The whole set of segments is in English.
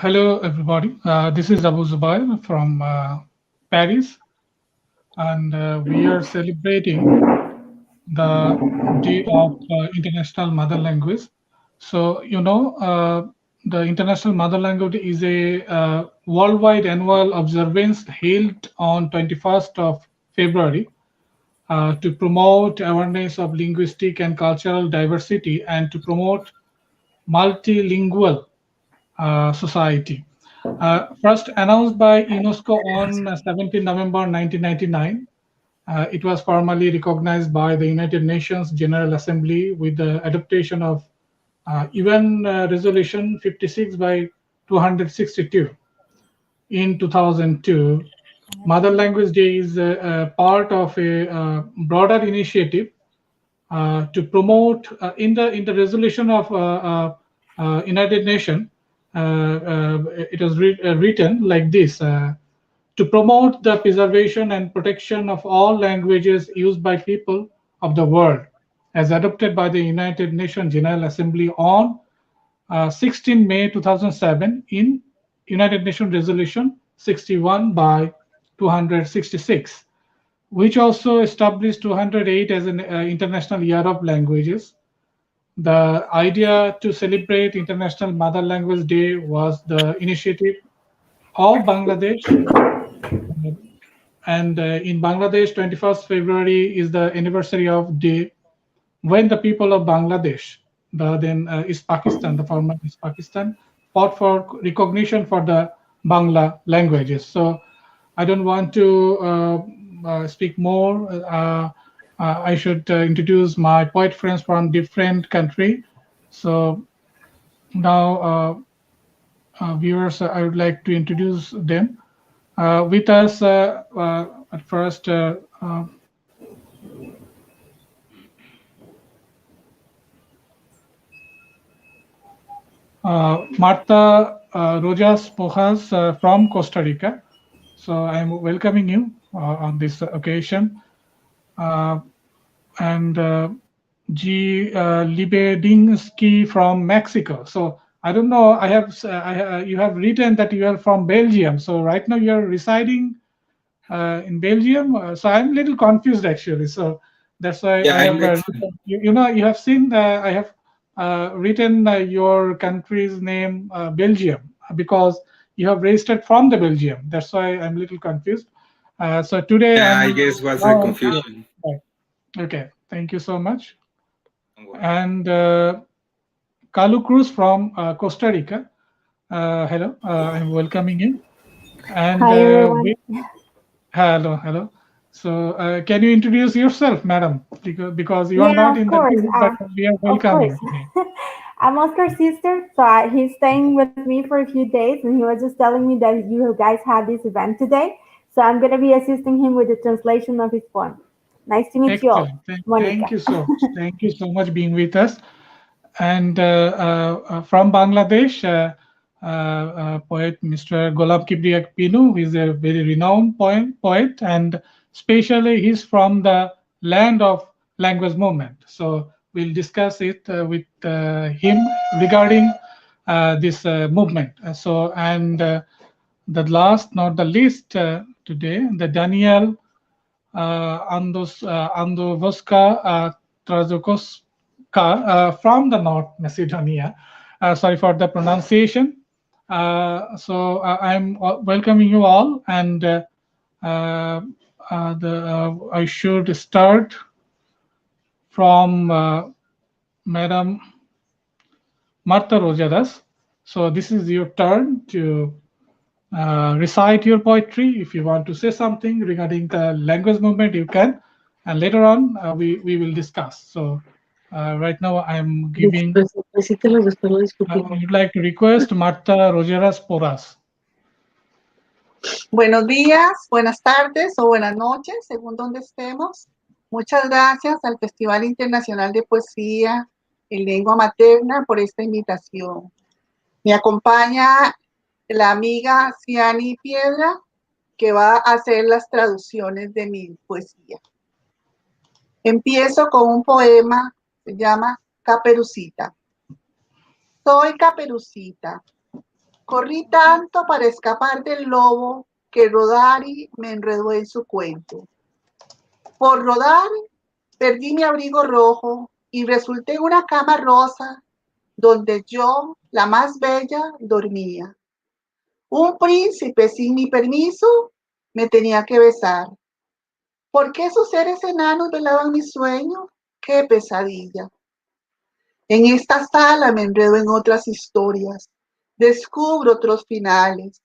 Hello, everybody. This is Abu Zubair from Paris, and we are celebrating the Day of International Mother Language. So, the International Mother Language is a worldwide annual observance held on 21st of February to promote awareness of linguistic and cultural diversity and to promote multilingual society. First announced by UNESCO on 17 November 1999, it was formally recognized by the United Nations General Assembly with the adoption of UN Resolution 56 by 262 in 2002. Mother Language Day is a part of a broader initiative to promote in the resolution of United Nations. It was written like this: to promote the preservation and protection of all languages used by people of the world, as adopted by the United Nations General Assembly on 16 May 2007 in United Nations Resolution 61 by 266, which also established 208 as an International Year of Languages. The idea to celebrate International Mother Language Day was the initiative of Bangladesh. And in Bangladesh, 21st February is the anniversary of day when the people of Bangladesh, the then East Pakistan, the former East Pakistan, fought for recognition for the Bangla languages. So I don't want to speak more. I should introduce my poet friends from different country. So now, viewers, I would like to introduce them. With us at first, Marta Rojas Pojas from Costa Rica. So I'm welcoming you on this occasion. And G. Libedinsky from Mexico. So I don't know. You have written that you are from Belgium. So right now you are residing in Belgium. So I'm a little confused actually. So that's why Yeah, I I'm have Mexican. you have seen I have written your country's name Belgium because you have registered from the Belgium. That's why I'm a little confused. So today Yeah, I I'm guess was a now. confusion. Okay, thank you so much. Don't worry. And Kalu Cruz from Costa Rica. Hello, I'm welcoming you. And Hi everyone. hello. So can you introduce yourself, madam? Because you are Yeah, not of in the course. group, but we are Of course. welcoming today. I'm Oscar's sister, so he's staying with me for a few days, and he was just telling me that you guys had this event today. So I'm gonna be assisting him with the translation of his poem. Nice to meet you all, Excellent. Thank Monica. you so much. Thank you so much being with us. And from Bangladesh, poet Mr. Golab Kibriak Pinu, who is a very renowned poet, and especially he's from the land of language movement. So we'll discuss it with him regarding this movement. The last, not the least, today, the Daniel Andovoska Trazokoska from the North Macedonia. Sorry for the pronunciation. I'm welcoming you all, and I should start from Madam Marta Rojadas. So this is your turn to recite your poetry. If you want to say something regarding the language movement, you can. And later on, we will discuss. So right now, I'm giving, Recítelo, después lo I discutimos. would like to request Marta Rogeras Porras. Buenos días, buenas tardes o buenas noches, según donde estemos. Muchas gracias al Festival Internacional de Poesía en Lengua Materna por esta invitación. Me acompaña la amiga Ciani Piedra, que va a hacer las traducciones de mi poesía. Empiezo con un poema, se llama Caperucita. Soy Caperucita, Corrí tanto para escapar del lobo que Rodari me enredó en su cuento. Por rodar, perdí mi abrigo rojo y resulté en una cama rosa donde yo, la más bella, dormía. Un príncipe, sin mi permiso, me tenía que besar. ¿Por qué esos seres enanos velaban mi sueño? ¡Qué pesadilla! En esta sala me enredo en otras historias, descubro otros finales.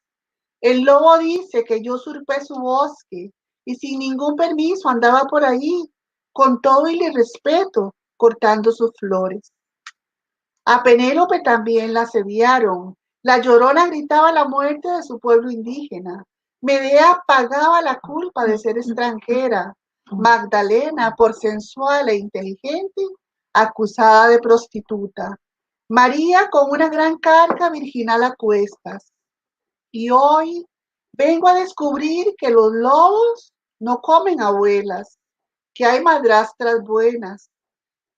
El lobo dice que yo usurpé su bosque y sin ningún permiso andaba por ahí, con todo el irrespeto, cortando sus flores. A Penélope también la asediaron. La Llorona gritaba la muerte de su pueblo indígena. Medea pagaba la culpa de ser extranjera. Magdalena, por sensual e inteligente, acusada de prostituta. María con una gran carga virginal a cuestas. Y hoy vengo a descubrir que los lobos no comen abuelas, que hay madrastras buenas,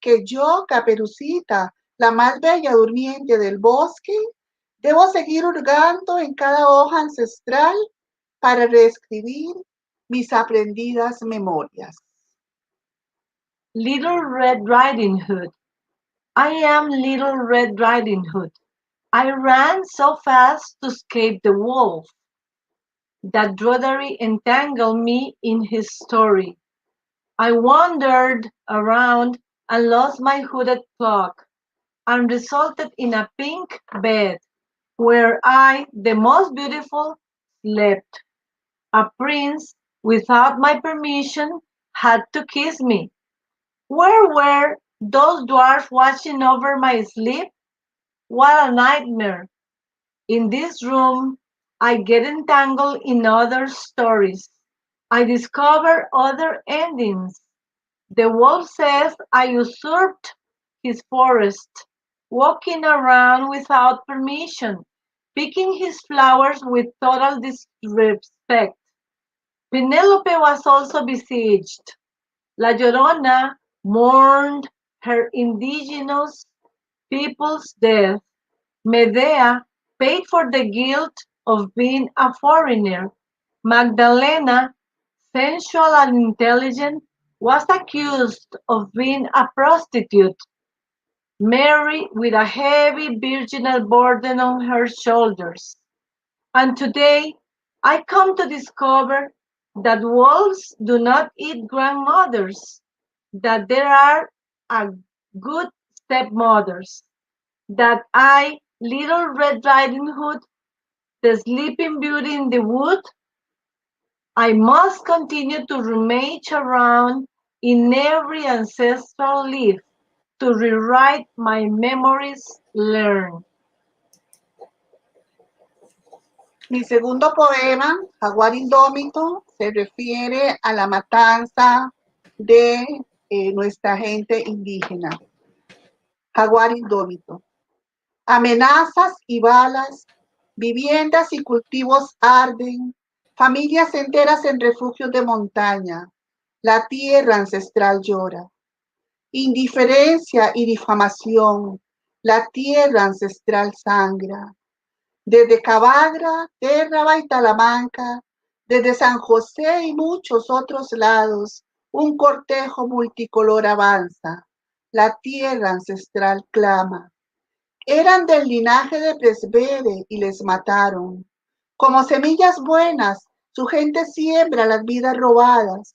que yo, Caperucita, la más bella durmiente del bosque, debo seguir hurgando en cada hoja ancestral para reescribir mis aprendidas memorias. Little Red Riding Hood. I am Little Red Riding Hood. I ran so fast to escape the wolf that Roderick entangled me in his story. I wandered around and lost my hooded cloak, and resulted in a pink bed where I, the most beautiful, slept. A prince, without my permission, had to kiss me. Where were those dwarfs watching over my sleep? What a nightmare! In this room, I get entangled in other stories. I discover other endings. The wolf says I usurped his forest, walking around without permission, picking his flowers with total disrespect. Penelope was also besieged. La Llorona mourned her indigenous people's death. Medea paid for the guilt of being a foreigner. Magdalena, sensual and intelligent, was accused of being a prostitute. Mary, with a heavy virginal burden on her shoulders. And today, I come to discover that wolves do not eat grandmothers, that there are a good stepmothers, that I, Little Red Riding Hood, the sleeping beauty in the wood, I must continue to rummage around in every ancestral leaf to rewrite my memories learned. Mi segundo poema, Jaguar Indómito, se refiere a la matanza de nuestra gente indígena. Jaguar Indómito. Amenazas y balas, viviendas y cultivos arden, familias enteras en refugios de montaña, la tierra ancestral llora. Indiferencia y difamación, la tierra ancestral sangra. Desde Cabagra, Térraba y Talamanca, desde San José y muchos otros lados, un cortejo multicolor avanza. La tierra ancestral clama. Eran del linaje de Presbere y les mataron. Como semillas buenas, su gente siembra las vidas robadas.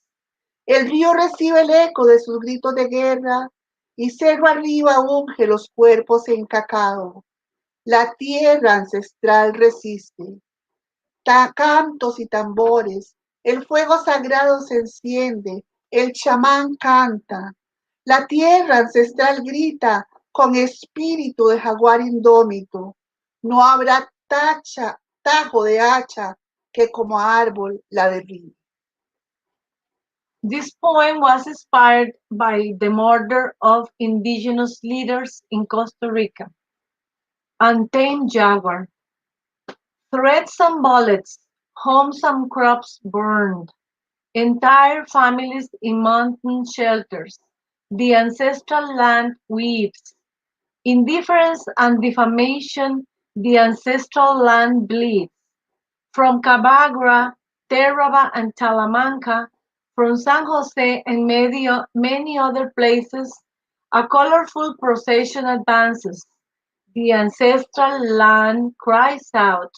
El río recibe el eco de sus gritos de guerra y cerro arriba unge los cuerpos en cacao. La tierra ancestral resiste. Cantos y tambores, el fuego sagrado se enciende, el chamán canta. La tierra ancestral grita con espíritu de jaguar indómito. No habrá tajo de hacha que como árbol la derribe. This poem was inspired by the murder of indigenous leaders in Costa Rica. Untamed jaguar. Threats and bullets, homes and crops burned, entire families in mountain shelters. The ancestral land weeps. Indifference and defamation The ancestral land bleeds. From Cabagra, Terraba and Talamanca, from San Jose and many other places, a colorful procession advances. The ancestral land cries out.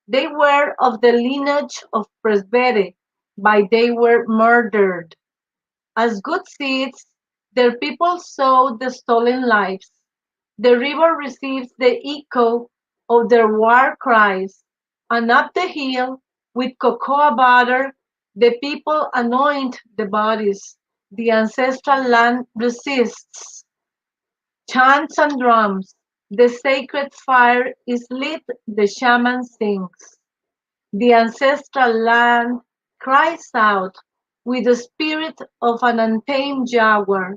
They were of the lineage of Presbere, but they were murdered. As good seeds, their people sowed the stolen lives. The river receives the echo of their war cries, and up the hill, with cocoa butter, the people anoint the bodies. The ancestral land resists. Chants and drums. The sacred fire is lit, the shaman sings. The ancestral land cries out with the spirit of an untamed jaguar,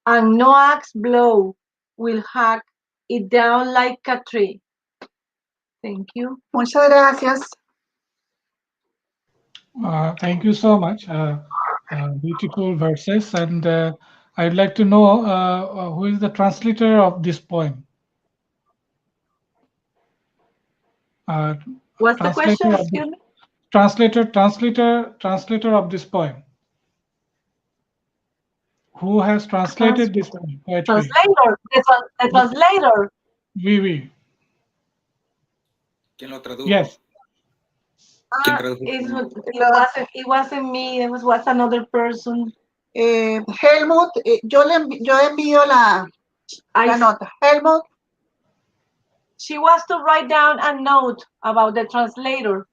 and no axe blow will hack it down like a tree. Thank you. Muchas gracias. Thank you so much. Beautiful verses. And I'd like to know who is the translator of this poem? What's the question? Translator of Excuse me. translator of this poem. Who has translated this poetry? Translator. The translator. Oui. ¿Quién lo tradujo? Yes. ¿Quién tradujo? It wasn't me. It was another person. Helmut, yo envío la nota. Helmut. She was to write down a note about the translator.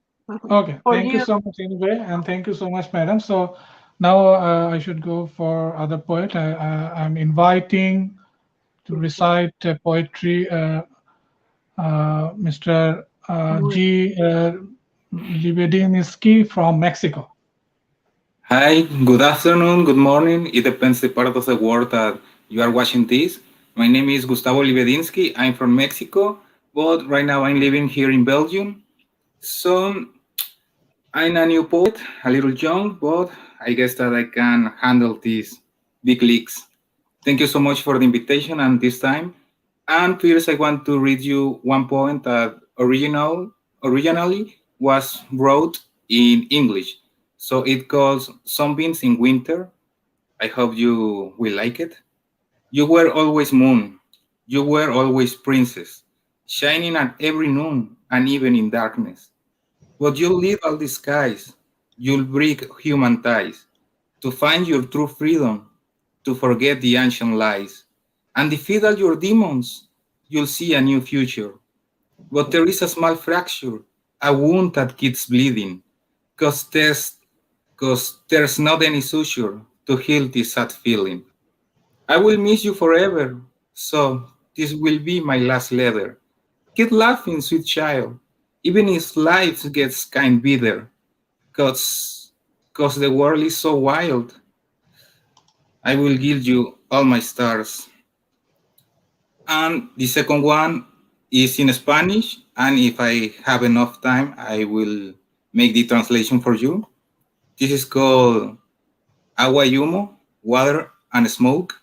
Okay. Thank you so much anyway, and thank you so much, madam. So now I should go for other poet. I'm inviting to recite poetry Mr. G. Libedinsky from Mexico. Hi, good afternoon, good morning. It depends the part of the world that you are watching this. My name is Gustavo Libedinsky. I'm from Mexico, but right now I'm living here in Belgium. So I'm a new poet, a little young, but I guess that I can handle these big leagues. Thank you so much for the invitation and this time. And first, I want to read you one poem that originally was wrote in English. So it calls Sunbeams in Winter. I hope you will like it. You were always moon. You were always princess, shining at every noon and even in darkness. But you'll leave all the skies. You'll break human ties to find your true freedom, to forget the ancient lies, and defeat all your demons. You'll see a new future. But there is a small fracture, a wound that keeps bleeding, cause there's not any suture to heal this sad feeling. I will miss you forever, so this will be my last letter. Keep laughing, sweet child, even if life gets kind bitter, cause the world is so wild. I will give you all my stars. And the second one is in Spanish, and if I have enough time, I will make the translation for you. This is called Agua y Humo, Water and Smoke.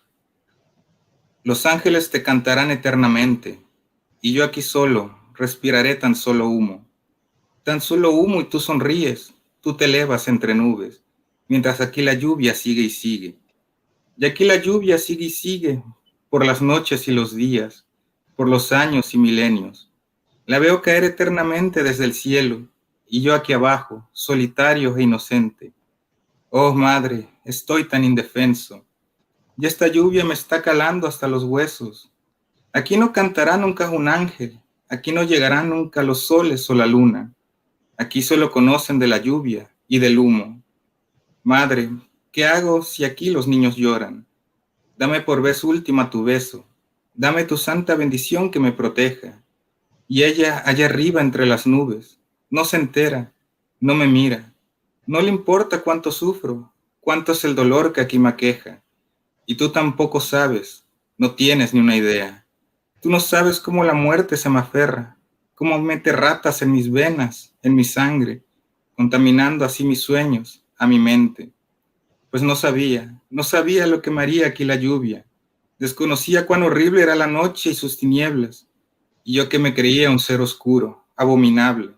Los ángeles te cantarán eternamente, y yo aquí solo respiraré tan solo humo y tú sonríes, tú te elevas entre nubes, mientras aquí la lluvia sigue y sigue. Y aquí la lluvia sigue y sigue, por las noches y los días, por los años y milenios. La veo caer eternamente desde el cielo, y yo aquí abajo, solitario e inocente. Oh, madre, estoy tan indefenso. Y esta lluvia me está calando hasta los huesos. Aquí no cantará nunca un ángel, aquí no llegarán nunca los soles o la luna. Aquí solo conocen de la lluvia y del humo. Madre, ¿qué hago si aquí los niños lloran? Dame por vez última tu beso, dame tu santa bendición que me proteja. Y ella allá arriba entre las nubes, no se entera, no me mira, no le importa cuánto sufro, cuánto es el dolor que aquí me aqueja. Y tú tampoco sabes, no tienes ni una idea. Tú no sabes cómo la muerte se me aferra, cómo mete ratas en mis venas, en mi sangre, contaminando así mis sueños, a mi mente. Pues no sabía lo que me haría aquí la lluvia. Desconocía cuán horrible era la noche y sus tinieblas. Y yo que me creía un ser oscuro, abominable.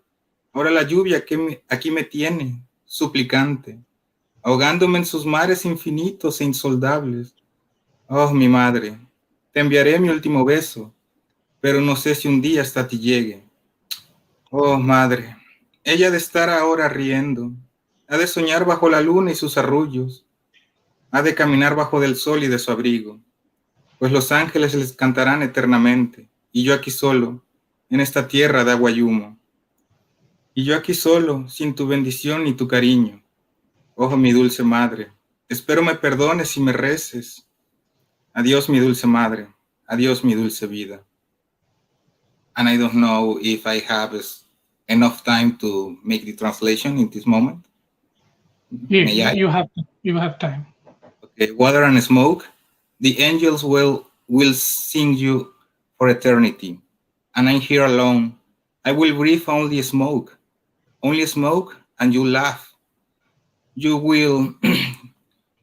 Ahora la lluvia que aquí me tiene, suplicante, ahogándome en sus mares infinitos e insondables. Oh, mi madre, te enviaré mi último beso, pero no sé si un día hasta ti llegue. Oh, madre, ella ha de estar ahora riendo, ha de soñar bajo la luna y sus arrullos, ha de caminar bajo del sol y de su abrigo, pues los ángeles les cantarán eternamente, y yo aquí solo, en esta tierra de agua y humo, y yo aquí solo, sin tu bendición ni tu cariño. Oh, mi dulce madre, espero me perdones y me reces. Adiós, mi dulce madre, adiós, mi dulce vida. And I don't know if I have enough time to make the translation in this moment. Yeah, May I? you have time. Okay. Water and smoke. The angels will sing you for eternity. And I'm here alone. I will breathe only smoke, and you laugh. You will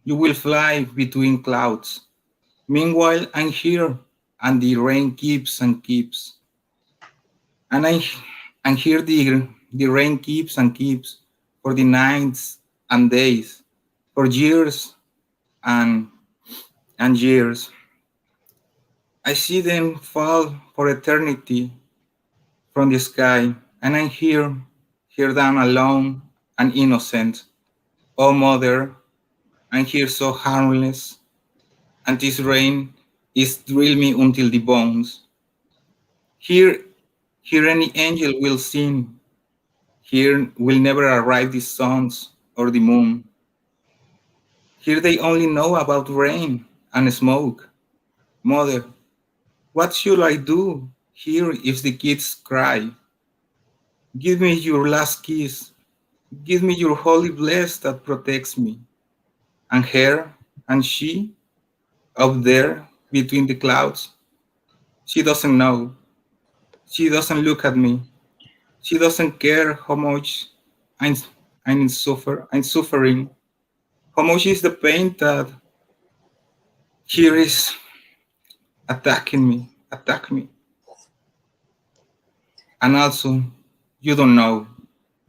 you will fly between clouds. Meanwhile, I'm here, and the rain keeps and keeps. And and here the rain keeps and keeps for the nights and days, for years and years. I see them fall for eternity from the sky, and I'm here down alone and innocent. Oh, mother, I'm here so harmless, and this rain is drill me until the bones. Here, here any angel will sing. Here will never arrive the suns or the moon. Here they only know about rain and smoke. Mother, what should I do here if the kids cry? Give me your last kiss. Give me your holy bless that protects me. And her and she, up there between the clouds, she doesn't know. She doesn't look at me. She doesn't care how much I'm, I'm suffering. How much is the pain that here is attack me. And also, you don't know.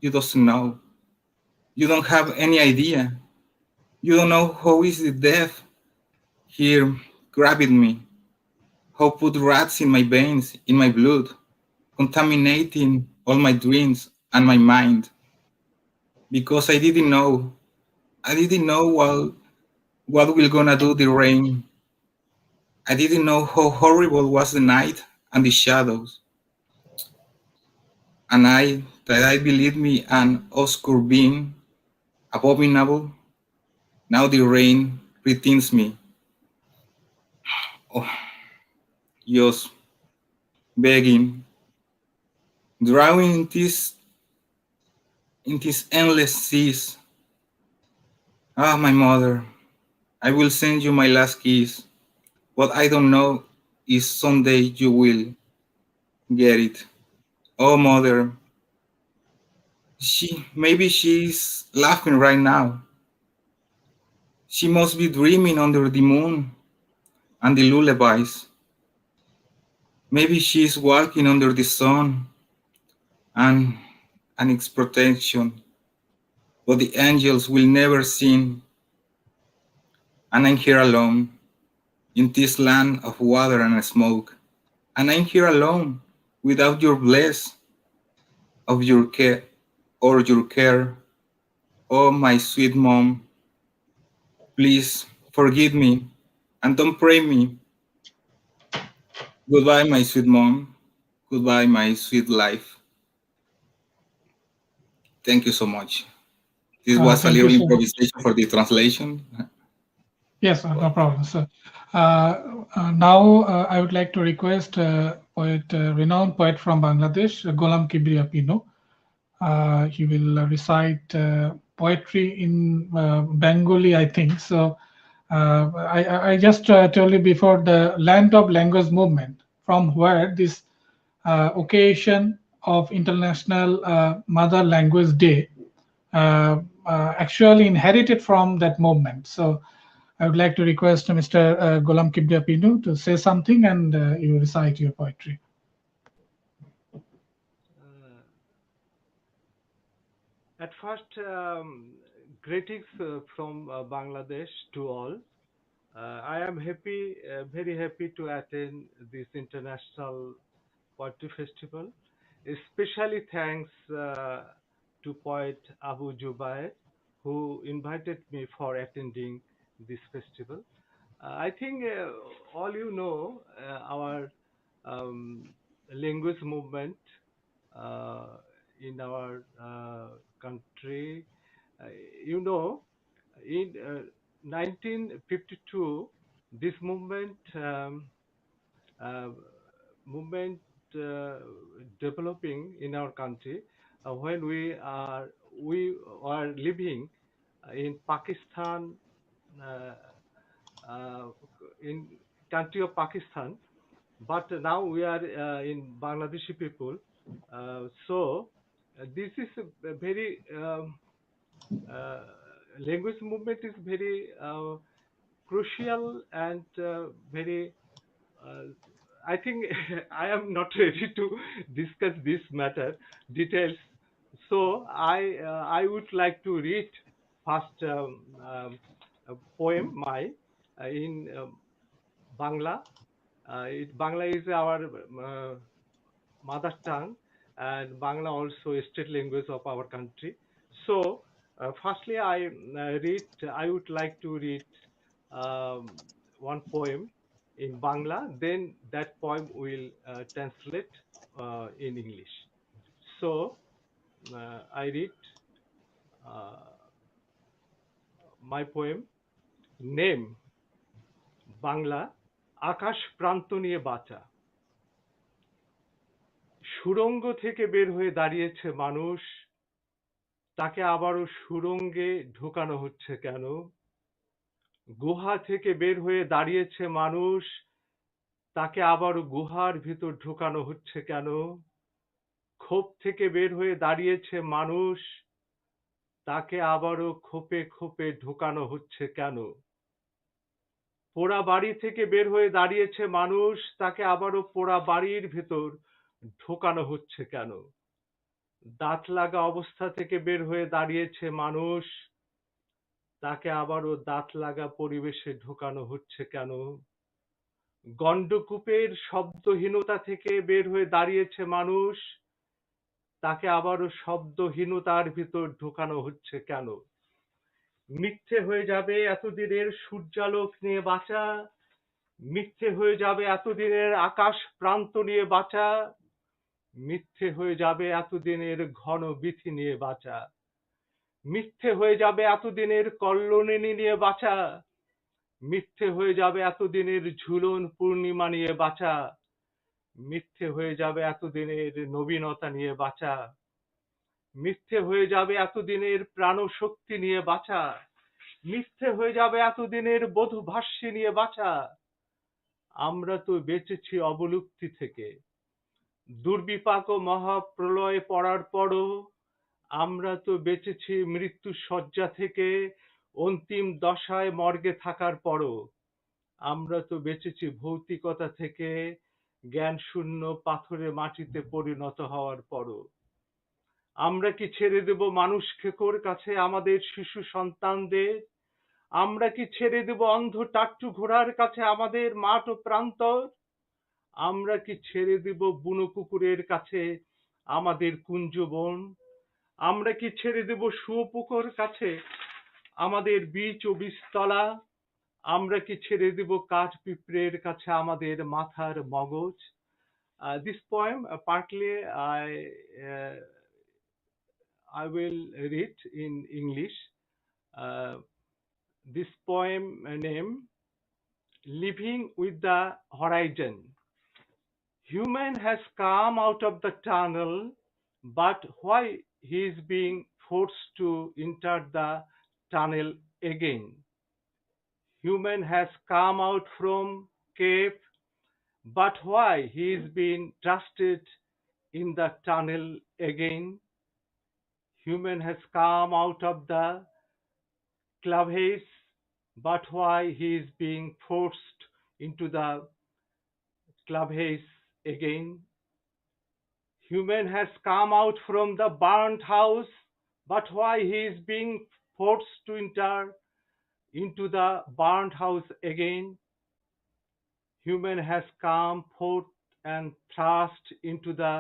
You doesn't know. You don't have any idea. You don't know how is the death here grabbing me. How put rats in my veins, in my blood, contaminating all my dreams and my mind. Because I didn't know. I didn't know what will gonna do the rain. I didn't know how horrible was the night and the shadows. And that I believed me an obscure being, abominable. Now the rain retains me. Oh, just begging, drowning in these endless seas. Ah, my mother, I will send you my last kiss. What I don't know is someday you will get it. Oh, mother, maybe she's laughing right now. She must be dreaming under the moon and the lullabies. Maybe she's walking under the sun and its protection, but the angels will never sing. And I'm here alone in this land of water and smoke. And I'm here alone without your bless of your care or your care. Oh, my sweet mom, please forgive me and don't pray me. Goodbye, my sweet mom. Goodbye, my sweet life. Thank you so much. This was a Thank you little so much. improvisation for the translation. Yes, no problem, sir. Now I would like to request renowned poet from Bangladesh, Golam Kibriya Pino. He will recite poetry in Bengali, I think. So I just told you before, the land of language movement, from where this occasion of International Mother Language Day actually inherited from that movement. So I would like to request Mr. Golam Kibriya Pino to say something, and you recite your poetry. At first, greetings from Bangladesh to all. I am happy, very happy to attend this international poetry festival. Especially thanks to poet Abu Jubair, who invited me for attending this festival. I think all you know our um, language movement uh, in our country. Uh, you know, in 1952, this uh, movement uh, developing in our country when we are living in Pakistan, uh, uh, in country of Pakistan, but now we are in Bangladeshi people. So this is a very uh, language movement is very crucial and very. Uh, I think I am not ready to discuss this matter details. So I would like to read first a poem my in Bangla. Bangla is our mother tongue, and Bangla also a state language of our country. So, firstly, I would like to read um, one poem in Bangla. Then that poem will translate in English. So, I read uh, my poem. Name Bangla আকাশ প্রান্ত নিয়ে বাঁচা সুড়ঙ্গ থেকে বের হয়ে দাঁড়িয়েছে মানুষ তাকে আবারও সুড়ঙ্গে ঢোকানো হচ্ছে কেন গুহা থেকে বের হয়ে দাঁড়িয়েছে মানুষ তাকে আবারও গুহার ভিতর ঢোকানো হচ্ছে কেন ক্ষোভ থেকে বের হয়ে দাঁড়িয়েছে মানুষ তাকে আবারও খোপে খোপে ঢোকানো হচ্ছে কেন পোড়া বাড়ি থেকে বের হয়ে দাঁড়িয়েছে মানুষ তাকে আবারও পোড়া বাড়ির ভেতর ঢোকানো হচ্ছে কেন দাঁত লাগা অবস্থা থেকে বের হয়ে দাঁড়িয়েছে মানুষ তাকে আবারও দাঁত লাগা পরিবেশে ঢোকানো হচ্ছে কেন গণ্ডকূপের শব্দহীনতা থেকে বের হয়ে দাঁড়িয়েছে মানুষ তাকে আবারও শব্দহীনতার ভিতর ঢোকানো হচ্ছে কেন মিথ্যে হয়ে যাবে এতদিনের সূর্যালোক নিয়ে বাঁচা মিথ্যে হয়ে যাবে এতদিনের আকাশ প্রান্ত নিয়ে বাঁচা মিথ্যে হয়ে যাবে এতদিনের ঘন বিথি নিয়ে বাঁচা মিথ্যে হয়ে যাবে এতদিনের কল্লোলিনী নিয়ে বাঁচা মিথ্যে হয়ে যাবে এতদিনের ঝুলন পূর্ণিমা নিয়ে বাঁচা মিথ্যে হয়ে যাবে এতদিনের নবীনতা নিয়ে বাঁচা মিথ্যে হয়ে যাবে এতদিনের প্রাণশক্তি নিয়ে বাঁচা মিথ্যে হয়ে যাবে এতদিনের বোধভাষ্যি নিয়ে বাঁচা আমরা তো বেঁচেছি অবলুপ্তি থেকে দুর্বিপাক ও মহাপ্রলয়ে পড়ার পরও আমরা তো বেঁচেছি মৃত্যু শয্যা থেকে অন্তিম দশায় মর্গে থাকার পরও আমরা তো বেঁচেছি ভৌতিকতা থেকে জ্ঞান শূন্য পাথরে মাটিতে পরিণত হওয়ার পরও আমরা কি ছেড়ে দেব মানুষ খেকোর কাছে আমাদের শিশু সন্তানদের আমরা কি ছেড়ে দেব অন্ধ টাট্টু ঘোড়ার কাছে আমাদের মাঠ ও প্রান্তর আমরা কি ছেড়ে দেব বুনো কুকুরের কাছে আমাদের কুঞ্জবন আমরা কি ছেড়ে দেব শুয়োপোকার কাছে আমাদের বীজ ও বীজতলা আমরা কি ছেড়ে দেব কাঠ পিঁপড়ের কাছে আমাদের মাথার মগজ this poem partly uh, I will read in English. This poem name Living with the Horizon. Human has come out of the tunnel, but why he is being forced to enter the tunnel again? Human has come out from cave, but why he is being trusted in the tunnel again? Human has come out of the claves, but why he is being forced into the claves again? Human has come out from the burnt house, but why he is being forced to enter into the burned house again. Human has come forth and thrust into the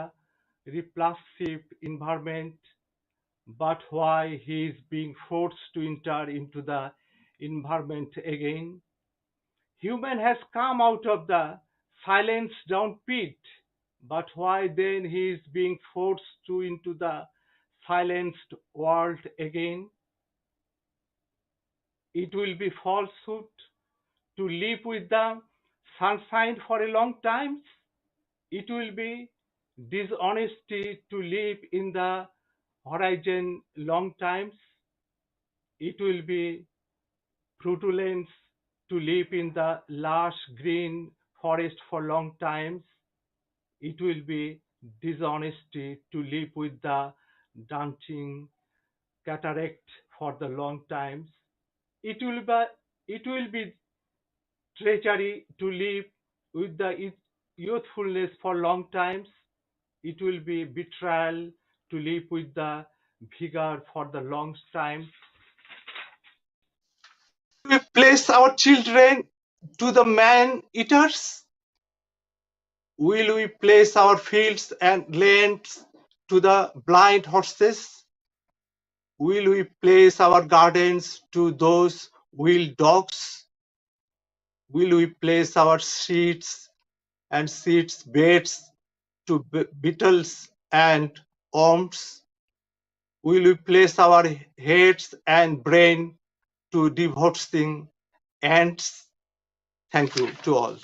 repulsive environment, but why he is being forced to enter into the environment again. Human has come out of the silenced down pit, but why then he is being forced to into the silenced world again? It will be falsehood to live with the sunshine for a long time. It will be dishonesty to live in the horizon long times. It will be fruitulence to live in the lush green forest for long times. It will be dishonesty to live with the daunting cataract for the long times. It will be treachery to live with the youthfulness for long times. It will be betrayal to live with the vigor for the long time. We place our children to the man eaters? Will we place our fields and lands to the blind horses? Will we place our gardens to those wild dogs? Will we place our seeds and seeds beds to beetles and worms? Will we place our heads and brain to divorcing ants? Thank you to all.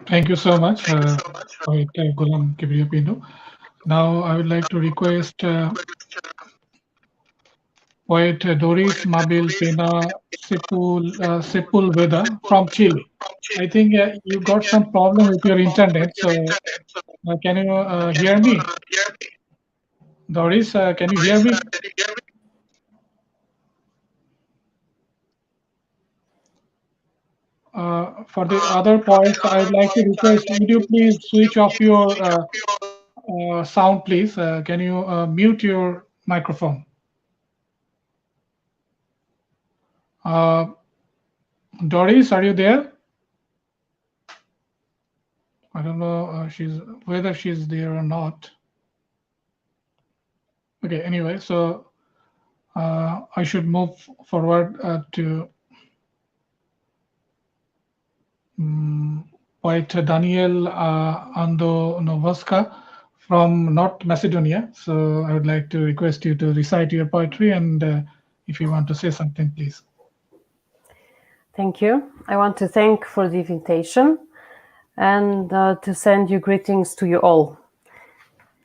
Thank you so much, poet Gulam Kibriya Pinto. Now I would like to request poet Doris Mabil Pena Sepulveda from Chile. I think you got some problem with your internet, so can you hear me? Doris, can you hear me? For the other poets, I would like to request, would you please switch off your sound, please? Can you mute your microphone? Doris, are you there? I don't know whether she's there or not. Okay, anyway, so I should move forward to poet Daniel Andonovoska from North Macedonia. So I would like to request you to recite your poetry, and if you want to say something, please. Thank you. I want to thank for the invitation and to send you greetings to you all.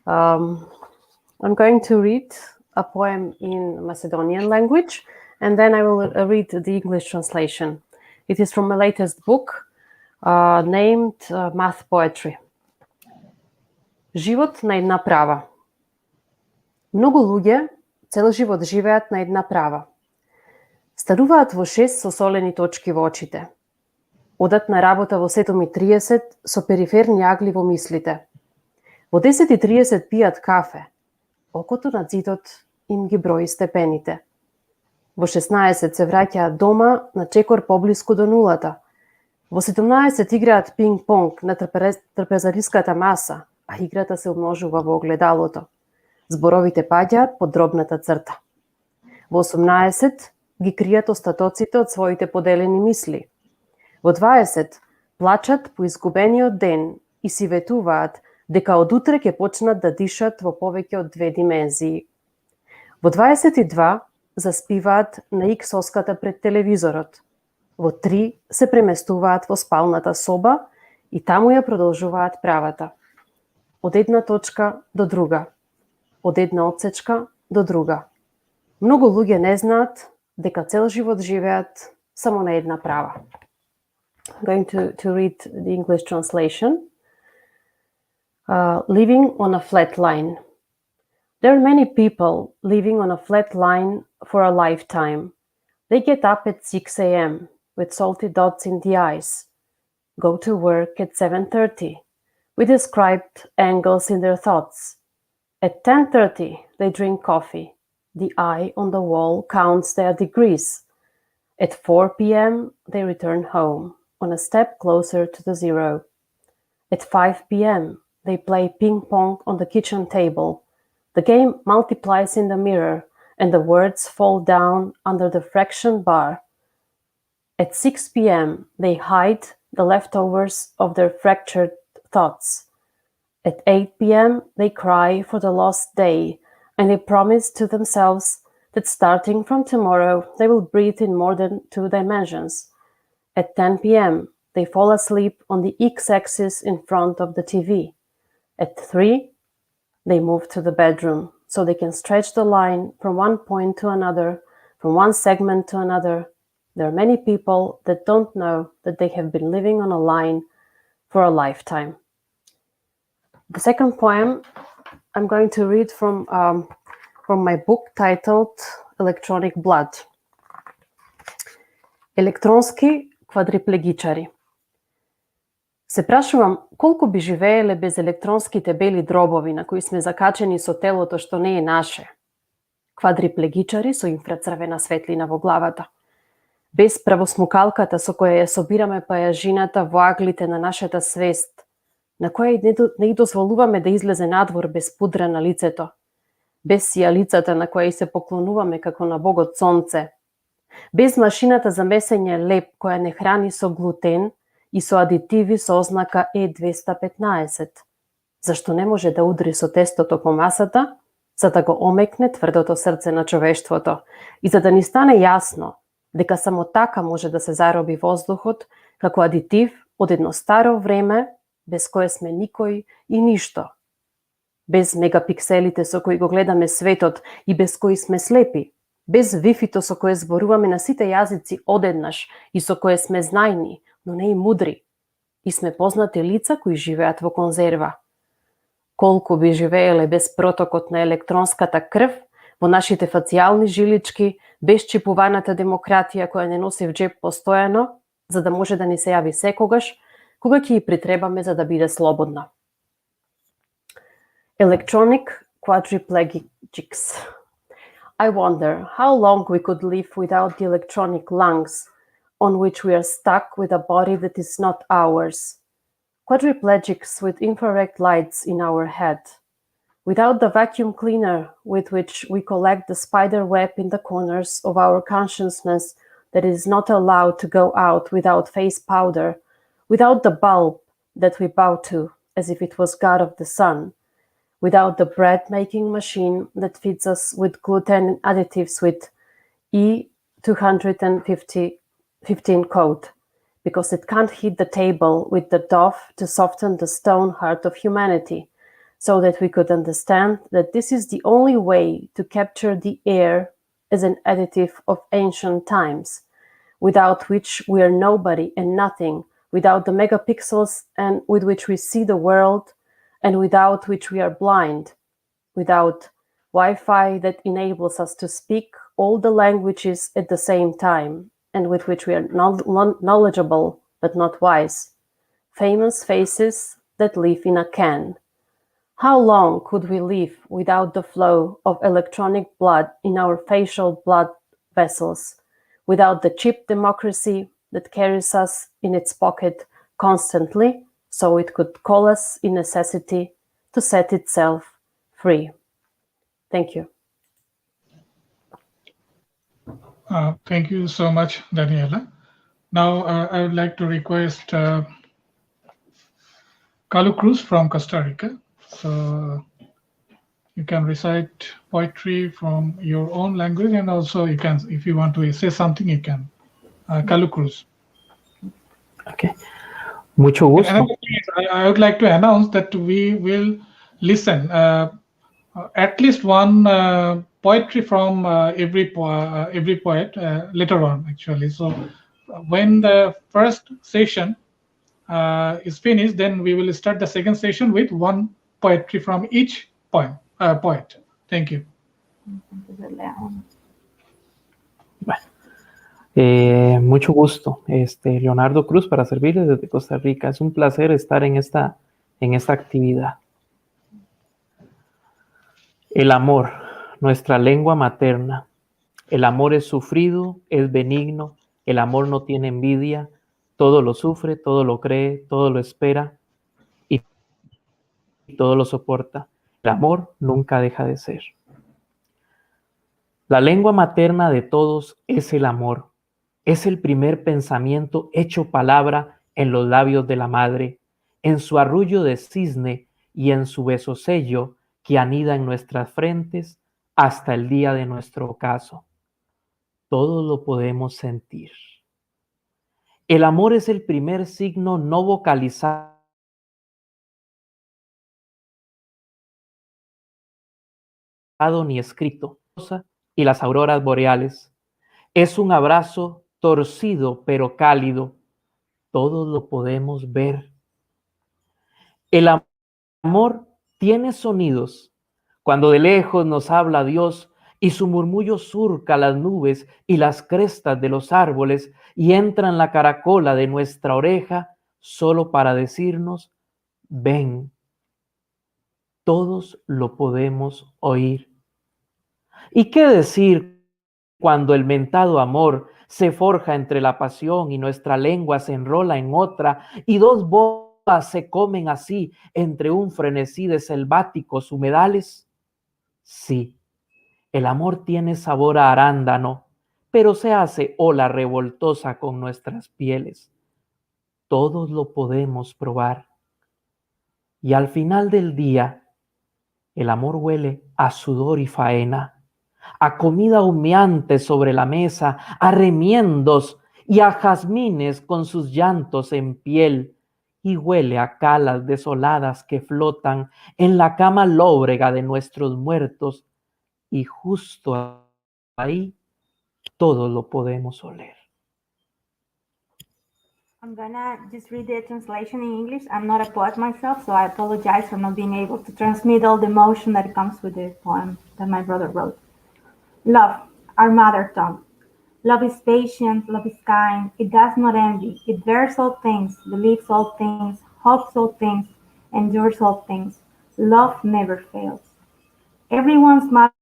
I'm going to read a poem in Macedonian language, and then I will read the English translation. It is from my latest book named Math Poetry. Живот на една права. Многу луѓе цел живот живеат на една права. Старуваат во 6 со солени точки во очите. Одат на работа во 7:30 со периферни агли во мислите. Во 10:30 пијат кафе. Окото на зидот им ги брои степените. Во 16 се враќаат дома на чекор поблиску до нулата. Во 17 играат пинг-понг на трпезариската маса, а играта се умножува во огледалото. Зборовите паѓаат под дробната црта. Во 18 ги кријат остатоците од своите поделени мисли. Во 20 плачат по изгубениот ден и си ветуваат дека од утре ќе почнат да дишат во повеќе од 2 димензии. Во 22 заспиваат на икс-соската пред телевизорот. Во 3 се преместуваат во спалната соба и таму ја продолжуваат правата. od една точка до друга, од една отсечка до друга. Многу луѓе не знаат дека цел живот живеат само на една права. I'm going to read the English translation. Living on a flat line. There are many people living on a flat line for a lifetime. They get up at 6 a.m. with salty dots in the eyes, go to work at 7:30 with described angles in their thoughts. At 10:30, they drink coffee. The eye on the wall counts their degrees. At 4 p.m., they return home, on a step closer to the zero. At 5 p.m., they play ping pong on the kitchen table. The game multiplies in the mirror, and the words fall down under the fraction bar. At 6 p.m., they hide the leftovers of their fractured thoughts. At 8 p.m., they cry for the lost day, and they promise to themselves that starting from tomorrow, they will breathe in more than 2 dimensions. At 10 p.m., they fall asleep on the x-axis in front of the TV. At 3, they move to the bedroom so they can stretch the line from one point to another, from one segment to another. There are many people that don't know that they have been living on a line for a lifetime. The second poem I'm going to read from my book titled Electronic Blood. Електронски квадриплегичари. Се прашувам колку би живееле без електронските бели дробови на кои сме закачени со телото што не е наше. Квадриплегичари со инфрацрвена светлина во главата. Без правосмукалката со која ја собираме пајажината во аглите на нашата свест, на која не дозволуваме да излезе надвор без пудра на лицето, без сијалицата на која и се поклонуваме како на богот сонце, без машината за месење леп која не храни со глутен и со адитиви со ознака E215. Зашто не може да удри со тестото по масата, за да го омекне тврдото срце на човештвото и за да ни стане јасно дека само така може да се зароби воздухот како адитив од едно старо време без кое сме никој и ништо. Без мегапикселите со кои го гледаме светот и без кои сме слепи. Без вифито со кое зборуваме на сите јазици одеднаш и со кое сме знајни, но не и мудри. И сме познати лица кои живеат во конзерва. Колку би живееле без протокот на електронската крв во нашите фацијални жилички, без чипуваната демократија која не носи в джеп постојано, за да може да ни се јави секогаш, кога ќе ја притребаме за да биде слободна. Electronic quadriplegics. I wonder how long we could live without the electronic lungs, on which we are stuck with a body that is not ours. Quadriplegics with infrared lights in our head. Without the vacuum cleaner with which we collect the spider web in the corners of our consciousness that is not allowed to go out without face powder. Without the bulb that we bow to as if it was God of the sun. Without the bread-making machine that feeds us with gluten additives with E215 code, because it can't heat the table with the dough to soften the stone heart of humanity, so that we could understand that this is the only way to capture the air as an additive of ancient times, without which we are nobody and nothing, without the megapixels and with which we see the world, and without which we are blind, without Wi-Fi that enables us to speak all the languages at the same time, and with which we are knowledgeable but not wise, famous faces that live in a can. How long could we live without the flow of electronic blood in our facial blood vessels, without the cheap democracy that carries us in its pocket constantly, so it could call us in necessity to set itself free? Thank you. Thank you so much, Daniela. Now I would like to request Kalu Cruz from Costa Rica. So you can recite poetry from your own language, and also you can, if you want to say something, you can. Kalu Cruz. Okay. Mucho gusto. I would like to announce that we will listen. At least one poetry from every poet later on, actually. So when the first session is finished, then we will start the second session with one poetry from each poet. Thank you. Mucho gusto, Leonardo Cruz, para servirles desde Costa Rica. Es un placer estar en esta actividad. El amor, nuestra lengua materna. El amor es sufrido, es benigno, el amor no tiene envidia, todo lo sufre, todo lo cree, todo lo espera y todo lo soporta. El amor nunca deja de ser. La lengua materna de todos es el amor. Es el primer pensamiento hecho palabra en los labios de la madre, en su arrullo de cisne y en su beso sello que anida en nuestras frentes hasta el día de nuestro ocaso. Todos lo podemos sentir. El amor es el primer signo no vocalizado ni escrito, y las auroras boreales. Es un abrazo torcido pero cálido. Todos lo podemos ver. El amor tiene sonidos. Cuando de lejos nos habla Dios y su murmullo surca las nubes y las crestas de los árboles y entra en la caracola de nuestra oreja solo para decirnos, ven. Todos lo podemos oír. ¿Y qué decir cuando el mentado amor se forja entre la pasión y nuestra lengua se enrola en otra y dos bodas se comen así entre un frenesí de selváticos humedales? Sí, el amor tiene sabor a arándano, pero se hace ola revoltosa con nuestras pieles. Todos lo podemos probar. Y al final del día, el amor huele a sudor y faena, a comida humeante sobre la mesa, a remiendos y a jazmines con sus llantos en piel, y huele a calas desoladas que flotan en la cama lóbrega de nuestros muertos, y justo ahí todos lo podemos oler. I'm gonna just read the translation in English. I'm not a poet myself, so I apologize for not being able to transmit all the emotion that comes with the poem that my brother wrote. Love, our mother tongue. Love is patient, love is kind, it does not envy, it bears all things, believes all things, hopes all things, endures all things. Love never fails. Everyone's mother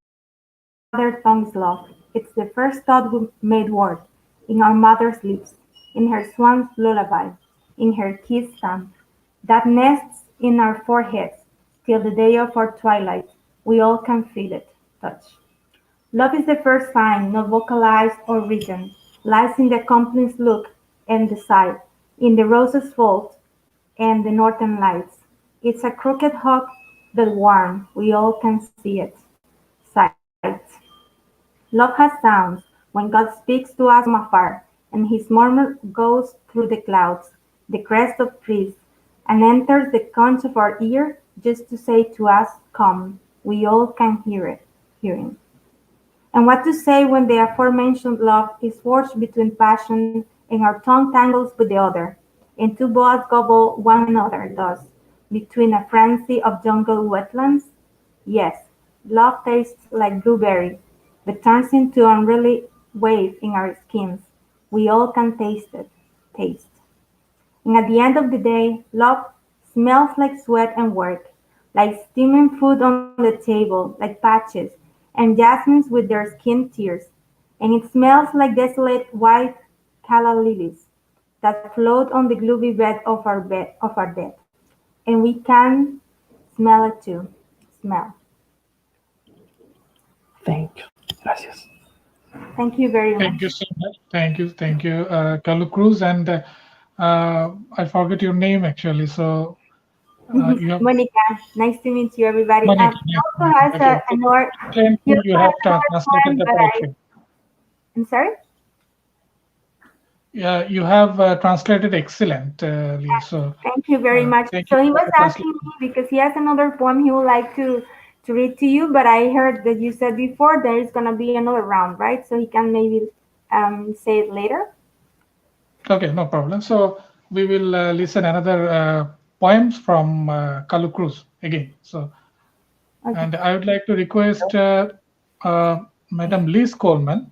tongue is love. It's the first thought we made word, in our mother's lips, in her swan's lullaby, in her kiss stamp, that nests in our foreheads, till the day of our twilight, we all can feel it, touch. Love is the first sign, not vocalized or written, lies in the accompanist's look and the sigh, in the rose's fold and the northern lights. It's a crooked hug, but warm, we all can see it. Sight. Love has sounds, when God speaks to us from afar, and his murmur goes through the clouds, the crest of trees, and enters the conch of our ear just to say to us, come, we all can hear him. And what to say when the aforementioned love is forged between passion and our tongue tangles with the other, and two boas gobble one another thus, between a frenzy of jungle wetlands? Yes, love tastes like blueberry, but turns into unruly wave in our skins. We all can taste it. Taste. And at the end of the day, love smells like sweat and work, like steaming food on the table, like patches, and jasmines with their skin tears. And it smells like desolate white calla lilies that float on the gloomy bed of our dead. And we can smell it too. Smell. Thank you. Gracias. Thank you very much. Thank you so much. Thank you, Carlo Cruz. And I forget your name actually. So you have Monica, nice to meet you, everybody. Monica. Also has an award. You have translated the poetry. I'm sorry? you have translated excellent, Lee. So Thank you very much. thank you So he for was the asking translation. me because he has another poem he would like to read to you, but I heard that you said before there is going to be another round, right? So he can maybe say it later. Okay, no problem. So we will listen another poems from Kalu Cruz again. So, Okay. and I would like to request Madam Liz Coleman.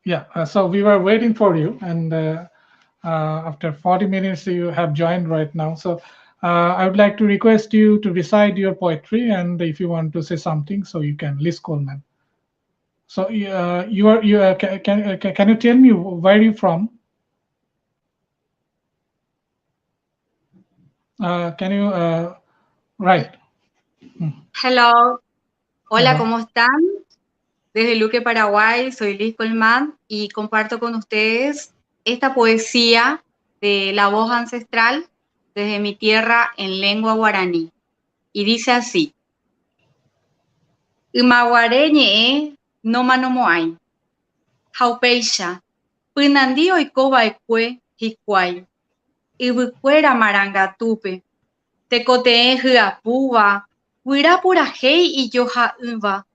Yeah, so we were waiting for you, and after 40 minutes, you have joined right now. So I would like to request you to recite your poetry, and if you want to say something, so you can, Liz Coleman. So can you tell me where are you from? Can you write? Hello, hola, Hello. ¿cómo están? Desde Luque, Paraguay, soy Liz Colmán y comparto con ustedes esta poesía de la voz ancestral desde mi tierra en lengua guaraní. Y dice así: Imaguareñe no manomoay, jaupeisha, pinandí oikoba ekue hikuay, ibicuera marangatupe, tecote hyapúva, huirapura hei y yoja yva,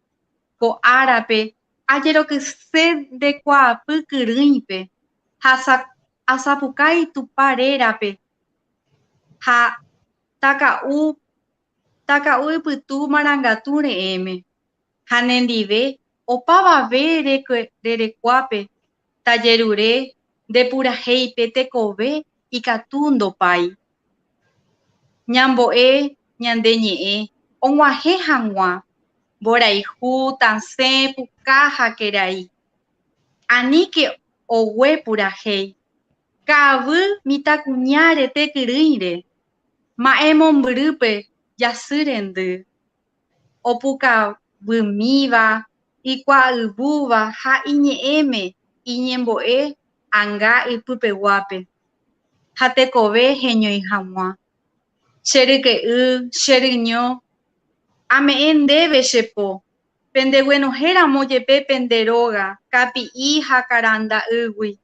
ko árape ajero se de kuaapykyrỹipe ha asapukai tuparérape ha taka'u ipytu marangatu re'ẽme ha nendive opavave rerekuápe tajerure ndepurahéipe tekove ikatu ndopái. Ñambo'e ñande ñe'ẽ og̃uahẽ hag̃ua mborayhu, tasẽ, puka ha kerai. Aníke oguépurahéi. Ka'avy mitãkuñáre tekyrỹire. Ma'ẽ mombyrýpe jasy rendy. Opukavymíva, ikuaa'yvúva ha iñe'ẽme iñembo'e anga ipypeguápe. Ha tekove heñói hag̃ua. Cheryke'y, cheryño, ame'ẽ ndéve chepo. Pendeguenohéramo jepe penderóga, kapi'i ha karanda'ýgui.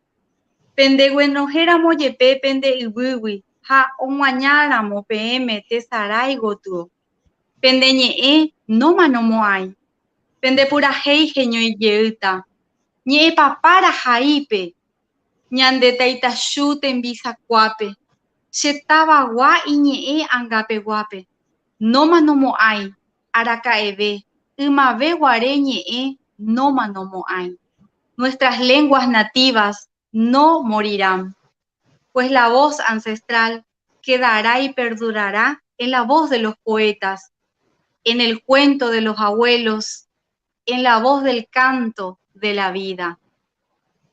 Pendeguenohéramo jepe pendeyvýgui ha og̃uañáramo peẽme tesarái gotyo. Pendeñe'ẽ nómanomo'ãi. Pendepurahéi heñoijeýta. Ñe'ẽpapára haípe. Ñande taitachu tembisakuápe. Che tavagua iñe'ẽ angapeguápe. Nómanomo'ãi. Araka'eve. Ymaveguare ñe'ẽ nómanomo'ãi. Nuestras lenguas nativas no morirán, pues la voz ancestral quedará y perdurará en la voz de los poetas, en el cuento de los abuelos, en la voz del canto de la vida.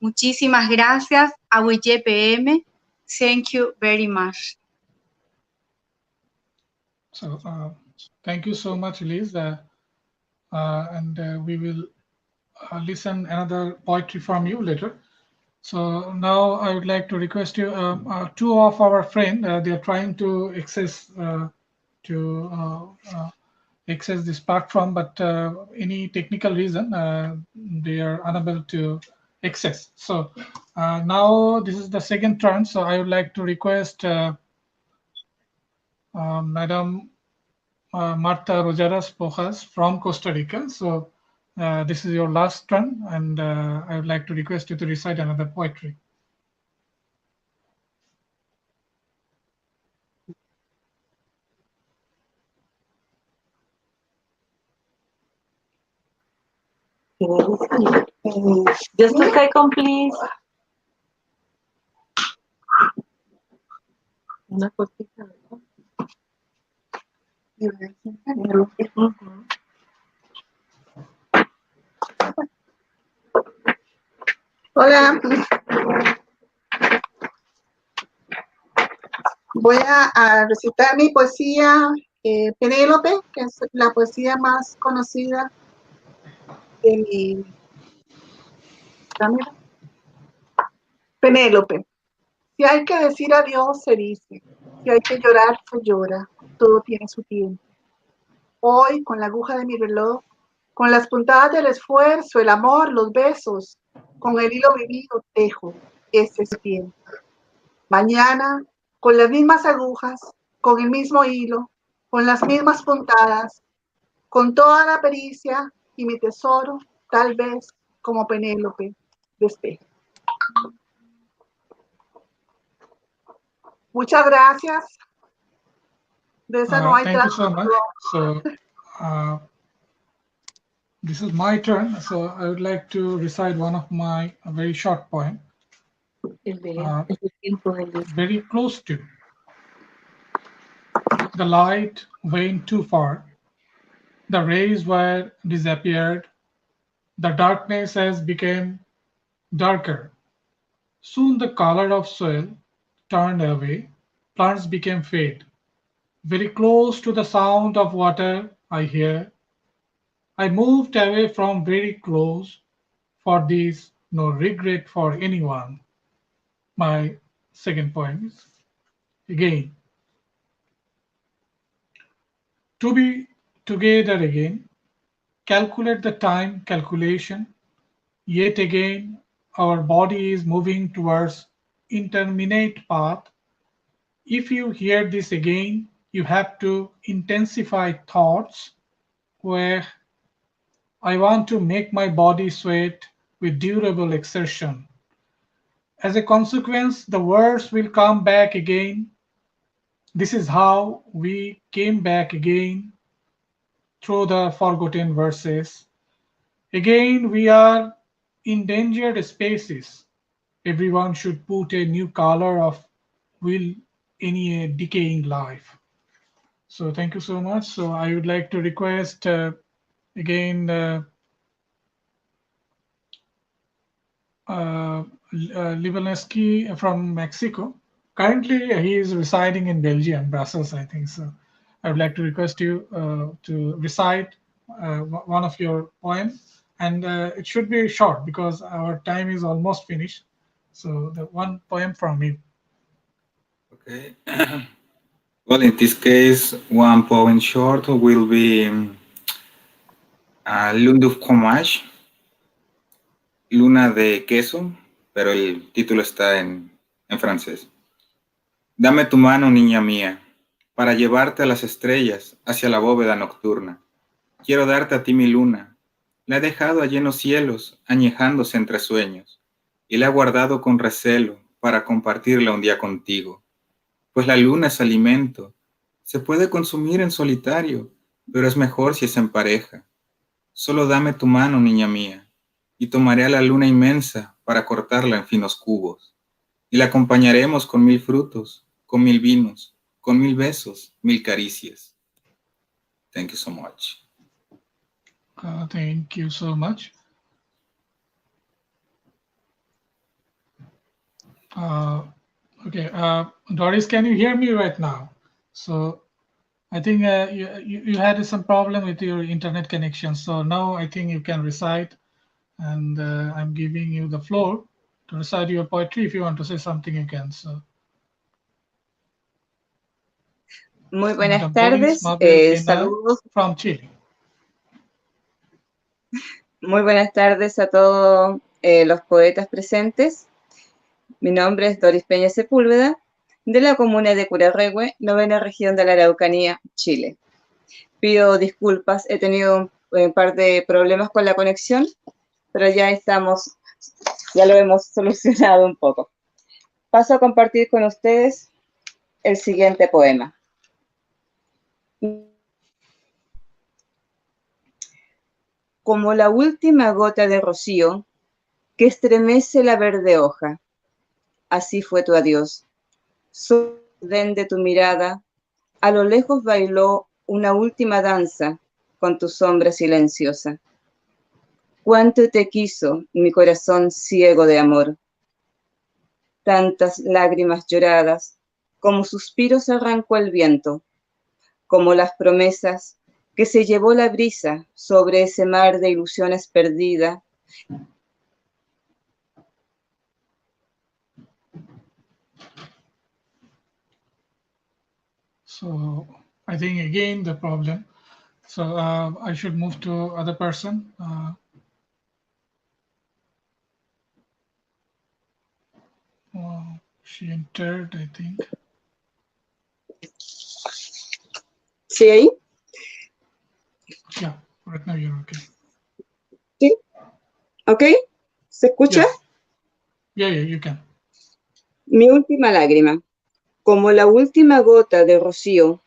Muchísimas gracias a WIJPM. Thank you very much. So thank you so much, Liz. And we will listen another poetry from you later. So now I would like to request you, two of our friends, they are trying to access this platform, but any technical reason they are unable to access. So now this is the second turn. So I would like to request Madam Marta Rogeras Pojas from Costa Rica. So this is your last turn, and I would like to request you to recite another poetry. Just a second, please. Una cosita, ¿no? Hola. Voy a recitar mi poesía Penélope, que es la poesía más conocida de mi cámara. Penélope. Si hay que decir adiós, se dice. Si hay que llorar, se llora. Todo tiene su tiempo. Hoy, con la aguja de mi reloj, Con las puntadas del esfuerzo, el amor, los besos, con el hilo vivido tejo, ese es tiempo. Mañana, con las mismas agujas, con el mismo hilo, con las mismas puntadas, con toda la pericia y mi tesoro, tal vez como Penélope de espejo. Muchas gracias. De esa no hay Thank you so much. traducción. So this is my turn. So I would like to recite one of my a very short poem. Very close to. The light went too far. The rays were disappeared. The darkness has become darker. Soon the color of soil turned away. Plants became fade. Very close to the sound of water I hear. I moved away from very close. For this, no regret for anyone. My second poem is again. To be together again. Calculate the time calculation. Yet again, our body is moving towards interminate path. If you hear this again, you have to intensify thoughts where I want to make my body sweat with durable exertion. As a consequence, the words will come back again. This is how we came back again through the forgotten verses. Again, we are endangered species. Everyone should put a new color of will any decaying life. So thank you so much. So I would like to request again Libaneski from Mexico. Currently, he is residing in Belgium, Brussels, I think. So I would like to request you to recite one of your poems, and it should be short because our time is almost finished. So the one poem from you. Okay. Well, in this case, one poem short will be Lune de fromage, Luna de queso, pero el título está en francés. Dame tu mano, niña mía, para llevarte a las estrellas, hacia la bóveda nocturna. Quiero darte a ti mi luna. La he dejado allí en los cielos, añejándose entre sueños, y la he guardado con recelo para compartirla un día contigo. Pues la luna es alimento. Se puede consumir en solitario, pero es mejor si es en pareja. Solo dame tu mano, niña mía, y tomaré a la luna inmensa para cortarla en finos cubos. Y la acompañaremos con 1000 frutos, con 1000 vinos, con 1000 besos, 1000 caricias. Thank you so much. Thank you so much. Okay, Doris, can you hear me right now? So I think you had some problem with your internet connection. So now I think you can recite, and I'm giving you the floor to recite your poetry. If you want to say something, you can. So. Muy buenas Madam tardes, Doris Mabel Pena saludos. from Chile. Muy buenas tardes a todos los poetas presentes. Mi nombre es Doris Peña Sepúlveda, de la comuna de Curarrehue, novena región de la Araucanía, Chile. Pido disculpas, he tenido un par de problemas con la conexión, pero ya estamos, ya lo hemos solucionado un poco. Paso a compartir con ustedes el siguiente poema. Como la última gota de rocío que estremece la verde hoja, así fue tu adiós. Sordén de tu mirada, a lo lejos bailó una última danza con tu sombra silenciosa. Cuánto te quiso mi corazón ciego de amor. Tantas lágrimas lloradas, como suspiros arrancó el viento, como las promesas que se llevó la brisa sobre ese mar de ilusiones perdida. So I think again the problem. So I should move to other person. She entered, I think. ¿Sí ahí? Yeah, right now you're okay. ¿Sí? ¿Ok? ¿Se escucha? Yeah, you can. Mi última lágrima, como la última gota de rocío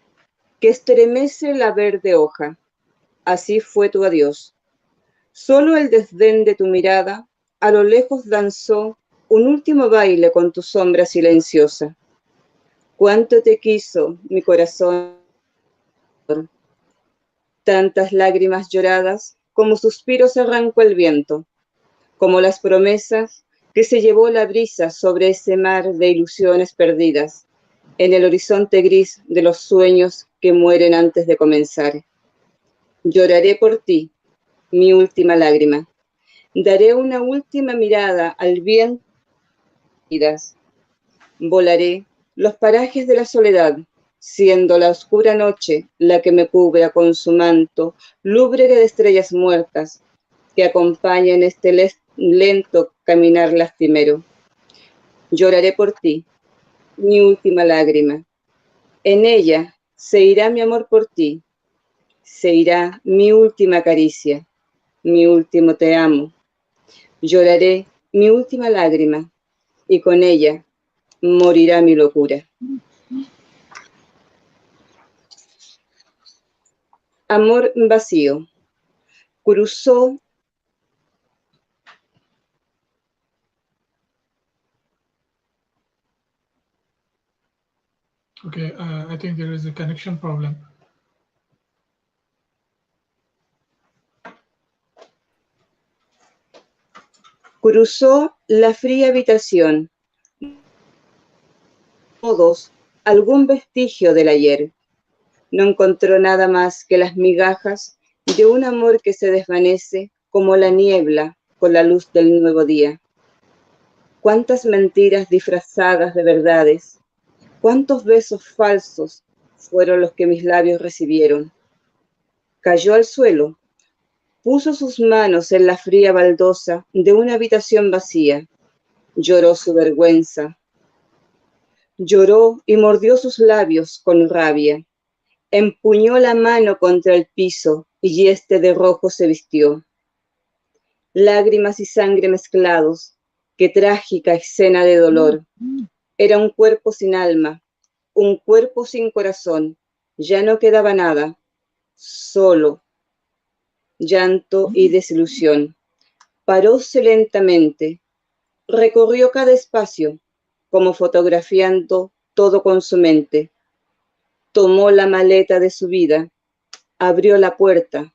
que estremece la verde hoja, así fue tu adiós. Solo el desdén de tu mirada a lo lejos danzó un último baile con tu sombra silenciosa. Cuánto te quiso mi corazón, tantas lágrimas lloradas como suspiros arrancó el viento, como las promesas que se llevó la brisa sobre ese mar de ilusiones perdidas, en el horizonte gris de los sueños que mueren antes de comenzar. Lloraré por ti, mi última lágrima. Daré una última mirada al viento. Volaré los parajes de la soledad, siendo la oscura noche la que me cubra con su manto lúbrege de estrellas muertas que acompañan este lento caminar lastimero. Lloraré por ti, mi última lágrima. En ella se irá mi amor por ti, se irá mi última caricia, mi último te amo. Lloraré mi última lágrima y con ella morirá mi locura. Amor vacío. Cruzó. Okay, I think there is a connection problem. Cruzó la fría habitación. Todos, algún vestigio del ayer. No encontró nada más que las migajas de un amor que se desvanece como la niebla con la luz del nuevo día. Cuántas mentiras disfrazadas de verdades, cuántos besos falsos fueron los que mis labios recibieron. Cayó al suelo, puso sus manos en la fría baldosa de una habitación vacía, lloró su vergüenza, lloró y mordió sus labios con rabia, empuñó la mano contra el piso y este de rojo se vistió. Lágrimas y sangre mezclados, qué trágica escena de dolor. Era un cuerpo sin alma, un cuerpo sin corazón, ya no quedaba nada, solo llanto y desilusión. Paróse lentamente, recorrió cada espacio, como fotografiando todo con su mente. Tomó la maleta de su vida, abrió la puerta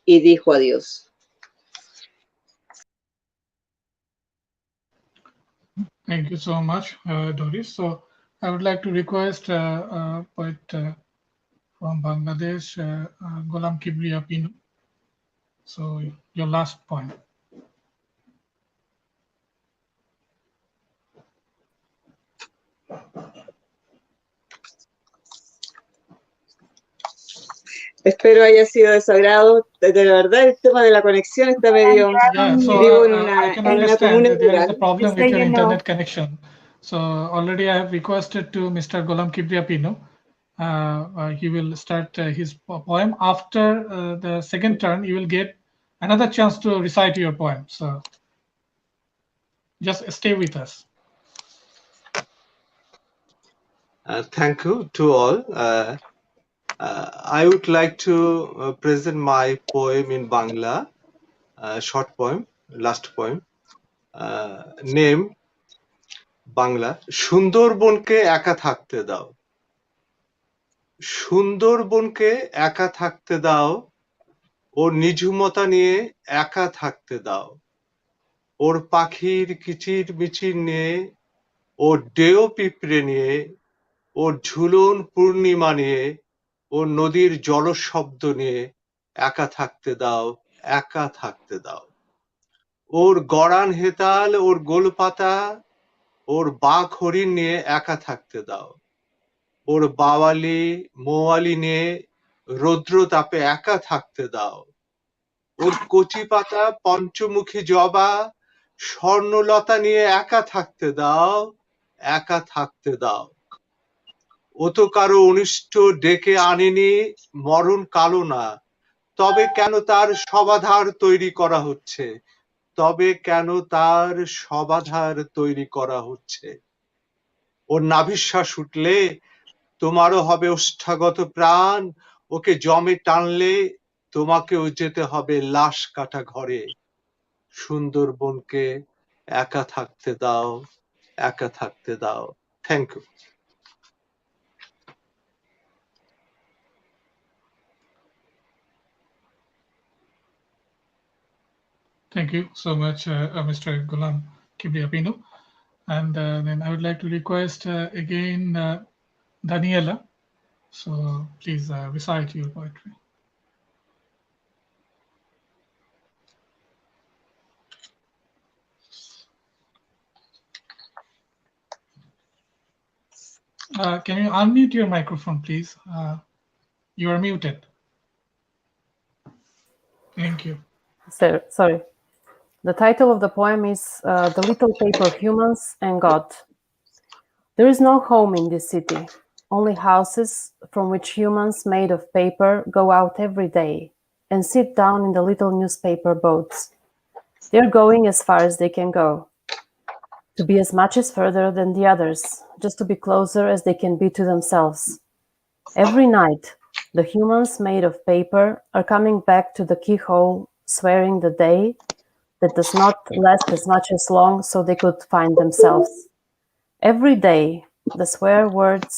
y dijo adiós. Thank you so much, Doris. So I would like to request poet from Bangladesh, Golam Kibriya Pinu. So your last point. Espero haya sido de su agrado. De verdad, el tema de la conexión está medio... Yeah, so Vivo I can en una understand comuna that there is a rural. problem Just with so your you know. internet connection. So already I have requested to Mr. Golam Kibriya Pinu. He will start his poem. After the second turn, you will get another chance to recite your poem. So just stay with us. Thank you to all. I would like to present my poem in Bangla, short poem, last poem. Name Bangla সুন্দরবনকে একা থাকতে দাও। সুন্দরবনকে একা থাকতে দাও, ওর নিঝুমতা নিয়ে একা থাকতে দাও। ওর পাখির কিচির মিচির নিয়ে, ওর ডেও পিঁপড়ে নিয়ে, ওর ঝুলন পূর্ণিমা নিয়ে, ওর নদীর জলশব্দ নিয়ে একা থাকতে দাও, একা থাকতে দাও। ওর গড়ান হেতাল, ওর গোলপাতা, ওর বাঘ হরিণ নিয়ে একা থাকতে দাও। ওর বাওয়ালি মৌয়ালি নিয়ে, রৌদ্র তাপে একা থাকতে দাও। ওর কচি পাতা পঞ্চমুখী জবা স্বর্ণলতা নিয়ে একা থাকতে দাও, একা থাকতে দাও। ও তো কারো অনিষ্ট ডেকে আনেনি, মরণ কালো না, তবে কেন তার সমাধার তৈরি করা হচ্ছে, তবে কেন তার সমাধার তৈরি করা হচ্ছে। ওর নাভিশ্বাস উঠলে তোমারও হবে ওষ্ঠাগত প্রাণ, ওকে জমে টানলে তোমাকেও যেতে হবে লাশ কাটা ঘরে। সুন্দরবনকে একা থাকতে দাও, একা থাকতে দাও। Thank you. Thank you so much, Mr. Gulam Kibriapino. And then I would like to request again Daniela. So please recite your poetry. Can you unmute your microphone, please? You are muted. Thank you. Sorry. The title of the poem is The Little Paper Humans and God. There is no home in this city, only houses from which humans made of paper go out every day and sit down in the little newspaper boats. They are going as far as they can go, to be as much as further than the others, just to be closer as they can be to themselves. Every night, the humans made of paper are coming back to the keyhole, swearing the day that does not last as much as long so they could find themselves. Every day, the swear words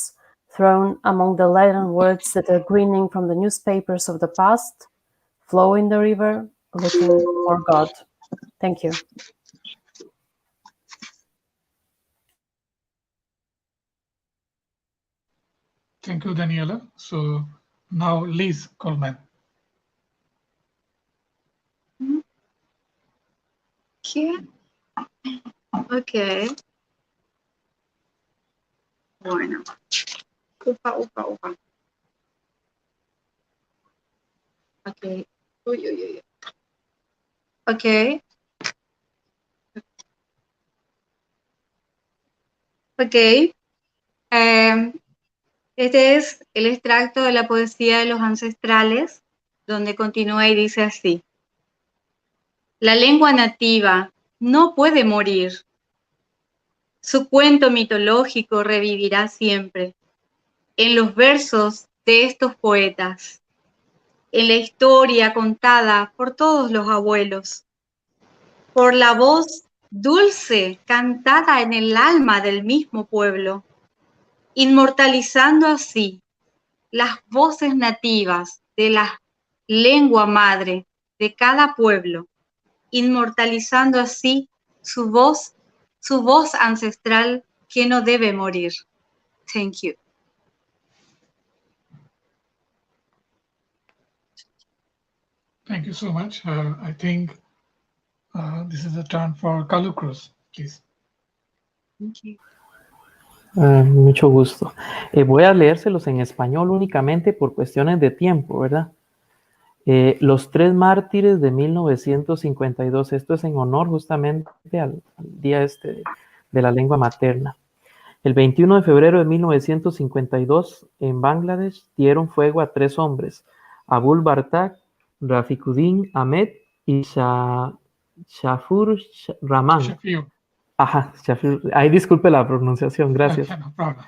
thrown among the leaden words that are grinning from the newspapers of the past flow in the river looking for God. Thank you. Thank you, Daniela. So now Liz Coleman. Okay. Bueno. Upa. Okay. Uy. Okay. Okay. Este es el extracto de la poesía de los ancestrales, donde continúa y dice así. La lengua nativa no puede morir. Su cuento mitológico revivirá siempre en los versos de estos poetas, en la historia contada por todos los abuelos, por la voz dulce cantada en el alma del mismo pueblo, inmortalizando así las voces nativas de la lengua madre de cada pueblo, inmortalizando así su voz ancestral que no debe morir. Thank you. Thank you so much. I think this is a turn for Kalu Cruz, please. Thank you. Mucho gusto. Voy a leérselos en español únicamente por cuestiones de tiempo, ¿verdad? Los tres mártires de 1952. Esto es en honor justamente al día de la lengua materna. El 21 de febrero de 1952, en Bangladesh, dieron fuego a 3 hombres, Abul Bartak, Rafikuddin Ahmed y Shafur Rahman. Ajá, Shafur. Ahí disculpe la pronunciación, gracias. No problem.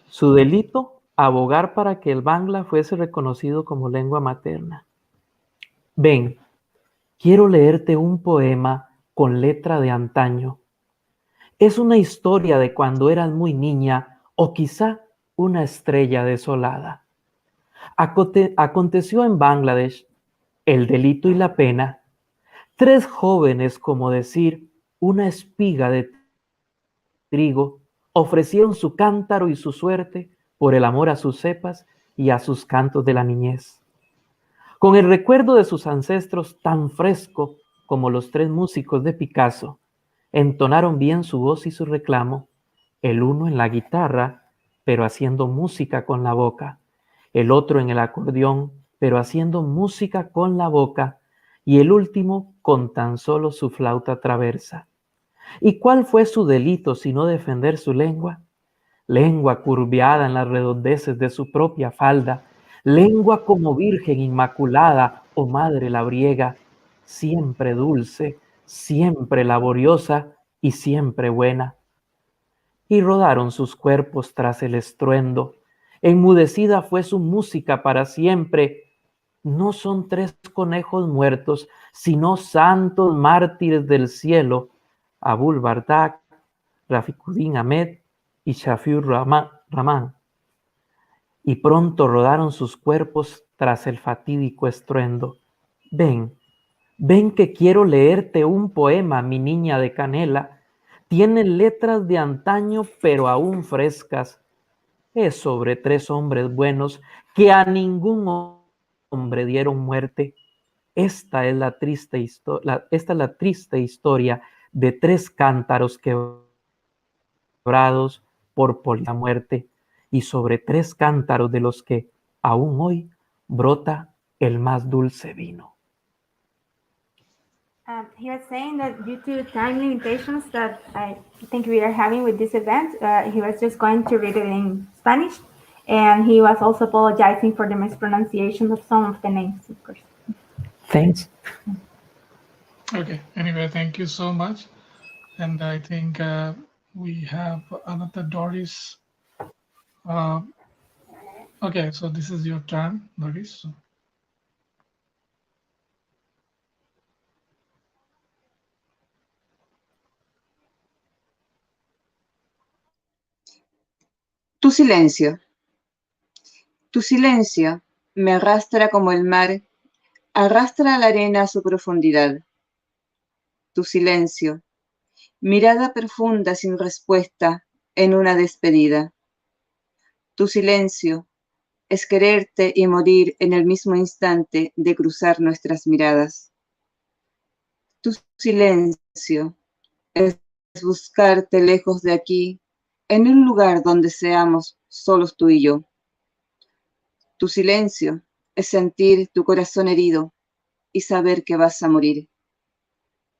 Su delito, abogar para que el Bangla fuese reconocido como lengua materna. Ven, quiero leerte un poema con letra de antaño. Es una historia de cuando eras muy niña o quizá una estrella desolada. Aconteció en Bangladesh el delito y la pena. 3 jóvenes, como decir, una espiga de trigo, ofrecieron su cántaro y su suerte por el amor a sus cepas y a sus cantos de la niñez. Con el recuerdo de sus ancestros tan fresco como los 3 músicos de Picasso, entonaron bien su voz y su reclamo, el uno en la guitarra, pero haciendo música con la boca, el otro en el acordeón, pero haciendo música con la boca, y el último con tan solo su flauta traversa. ¿Y cuál fue su delito sino defender su lengua? Lengua curviada en las redondeces de su propia falda, lengua como virgen inmaculada o madre labriega, siempre dulce, siempre laboriosa y siempre buena. Y rodaron sus cuerpos tras el estruendo, enmudecida fue su música para siempre. No son 3 conejos muertos, sino santos mártires del cielo, Abul Bardak, Raficuddin Ahmed y Shafiur Rahman. Y pronto rodaron sus cuerpos tras el fatídico estruendo. Ven, ven que quiero leerte un poema, mi niña de canela. Tiene letras de antaño, pero aún frescas. Es sobre 3 hombres buenos que a ningún hombre dieron muerte. Esta es la triste historia de 3 cántaros quebrados por la muerte, y sobre 3 cántaros de los que aún hoy brota el más dulce vino. He was saying that due to time limitations that I think we are having with this event, he was just going to read it in Spanish, and he was also apologizing for the mispronunciation of some of the names, of course. Thanks. Okay, anyway, thank you so much. And I think we have another Doris. Okay, so this is your turn, Doris. Tu silencio. Tu silencio me arrastra como el mar, arrastra la arena a su profundidad. Tu silencio, mirada profunda sin respuesta en una despedida. Tu silencio es quererte y morir en el mismo instante de cruzar nuestras miradas. Tu silencio es buscarte lejos de aquí, en un lugar donde seamos solos tú y yo. Tu silencio es sentir tu corazón herido y saber que vas a morir.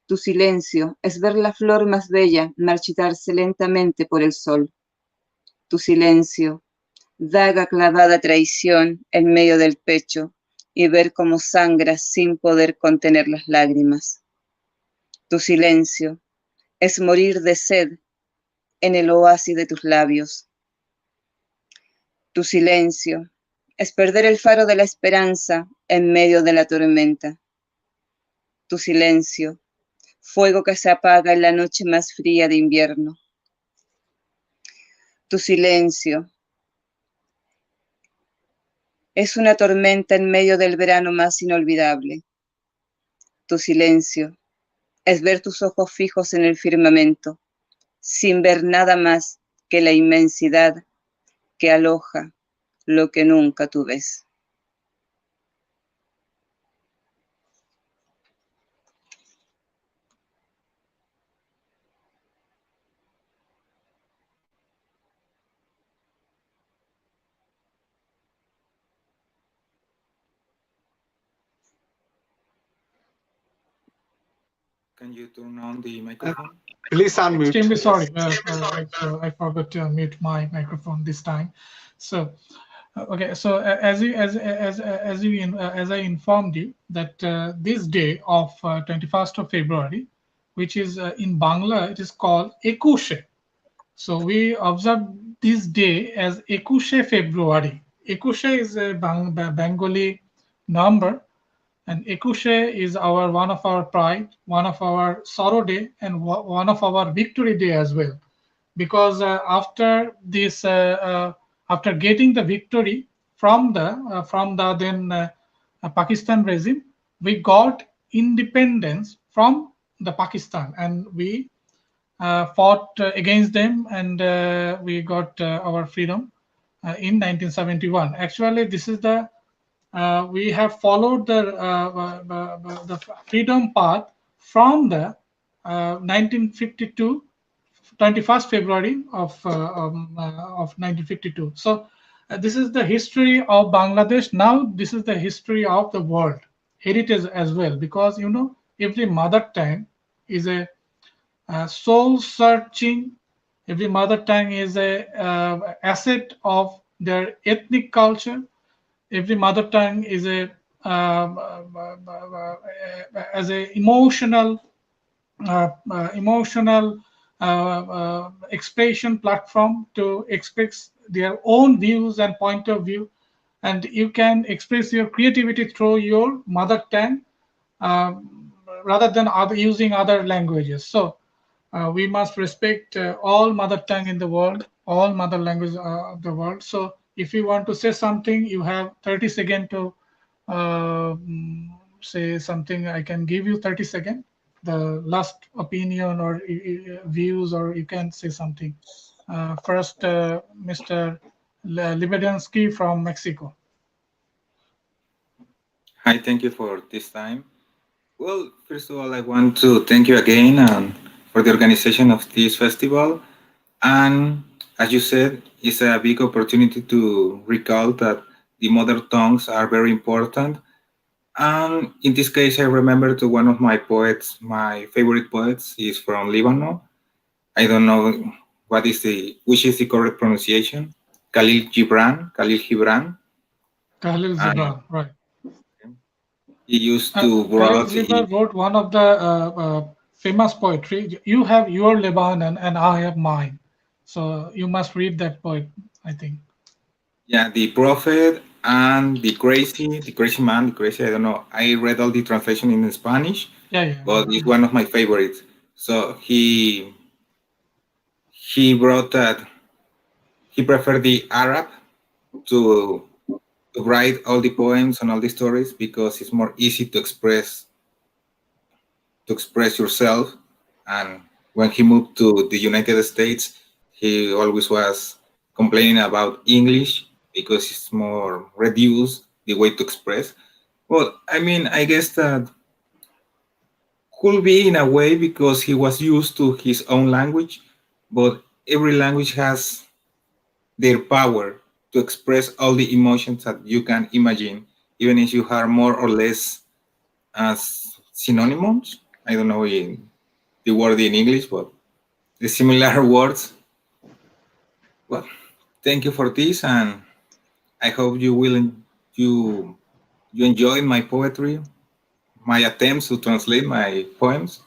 Tu silencio es ver la flor más bella marchitarse lentamente por el sol. Tu silencio, daga clavada traición en medio del pecho y ver cómo sangras sin poder contener las lágrimas. Tu silencio es morir de sed en el oasis de tus labios. Tu silencio es perder el faro de la esperanza en medio de la tormenta. Tu silencio, fuego que se apaga en la noche más fría de invierno. Tu silencio es una tormenta en medio del verano más inolvidable. Tu silencio es ver tus ojos fijos en el firmamento, sin ver nada más que la inmensidad que aloja lo que nunca tú ves. Can you turn on the microphone? Please unmute. Extremely sorry. I forgot to unmute my microphone this time. So, okay. So as I informed you that this day of 21st of February, which is in Bangla, it is called Ekushe. So we observe this day as Ekushe February. Ekushe is a Bengali number, and Ekushe is one of our pride, one of our sorrow day, and one of our victory day as well. Because after this, after getting the victory from the then Pakistan regime, we got independence from the Pakistan, and we fought against them, and we got our freedom in 1971. Actually, this is the we have followed the freedom path from the 1952, 21st February of 1952. So this is the history of Bangladesh. Now this is the history of the world, heritage as well, because every mother tongue is a soul searching. Every mother tongue is a asset of their ethnic culture. Every mother tongue is a as a emotional expression platform to express their own views and point of view, and you can express your creativity through your mother tongue, rather than using other languages. So we must respect all mother tongue in the world, all mother language of the world. So if you want to say something, you have 30 seconds to say something. I can give you 30 seconds, the last opinion or views, or you can say something. First, Mr. Libedinsky from Mexico. Hi, thank you for this time. Well, first of all, I want to thank you again for the organization of this festival. And as you said, it's a big opportunity to recall that the mother tongues are very important. And in this case, I remember to one of my poets, my favorite poets is from Lebanon. I don't know which is the correct pronunciation. Khalil Gibran. Khalil And Gibran, right. he used to Khalil write. Gibran wrote one of the famous poetry. You have your Lebanon and I have mine. So you must read that poet, I think. Yeah, the prophet and the crazy man, the crazy. I don't know. I read all the translation in Spanish, Yeah, yeah. but it's one of my favorites. So he wrote that he preferred the Arab to write all the poems and all the stories because it's more easy to express yourself. And when he moved to the United States, he always was complaining about English because it's more reduced the way to express. Well, I mean, I guess that could be in a way because he was used to his own language, but every language has their power to express all the emotions that you can imagine, even if you are more or less as synonyms. I don't know the word in English, but the similar words. Well, thank you for this, and I hope you you enjoy my poetry, my attempts to translate my poems.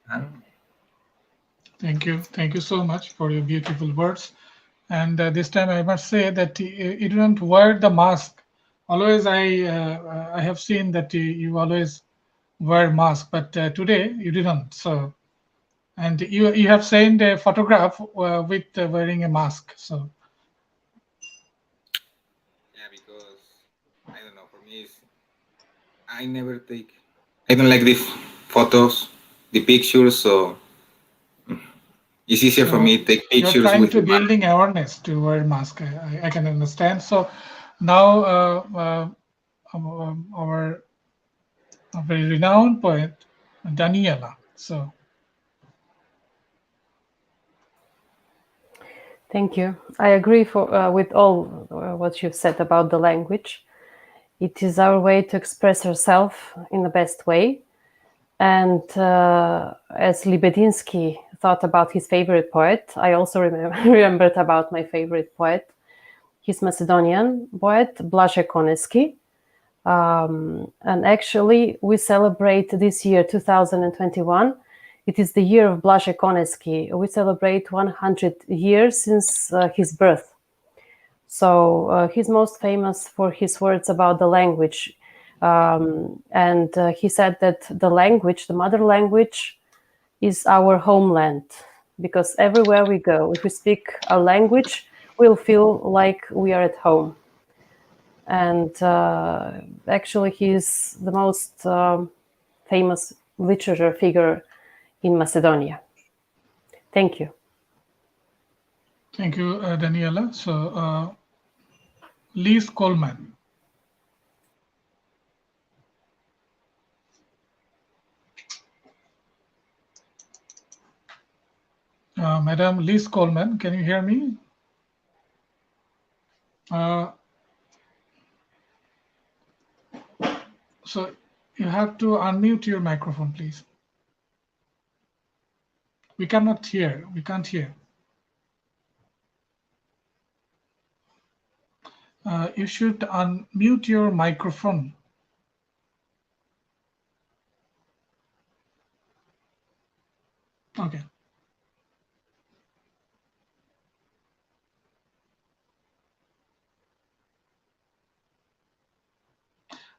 And Thank you so much for your beautiful words. And this time I must say that you didn't wear the mask. Always I have seen that you always wear mask, but today you didn't. So, and you have sent a photograph with wearing a mask. So yeah, because I don't know, for me, I never take, I don't like the photos, the pictures, so it's easier for so me to take you're pictures trying with to the mask. building awareness to wear mask. I can understand. So now our a very renowned poet, Daniela. So Thank you. I agree with all what you've said about the language. It is our way to express ourselves in the best way. And as Libedinsky thought about his favorite poet, I also remembered about my favorite poet. He's Macedonian poet, Blaže Koneski. And actually, we celebrate this year, 2021. It is the year of Blaže Koneski. We celebrate 100 years since his birth. So he's most famous for his words about the language. And he said that the language, the mother language, is our homeland. Because everywhere we go, if we speak our language, we'll feel like we are at home. And actually, he's the most famous literature figure in Macedonia. Thank you. thank you, Daniela. So Liz Coleman. Madam Liz Coleman, can you hear me? So you have to unmute your microphone, please. We cannot hear. We can't hear. You should unmute your microphone. Okay.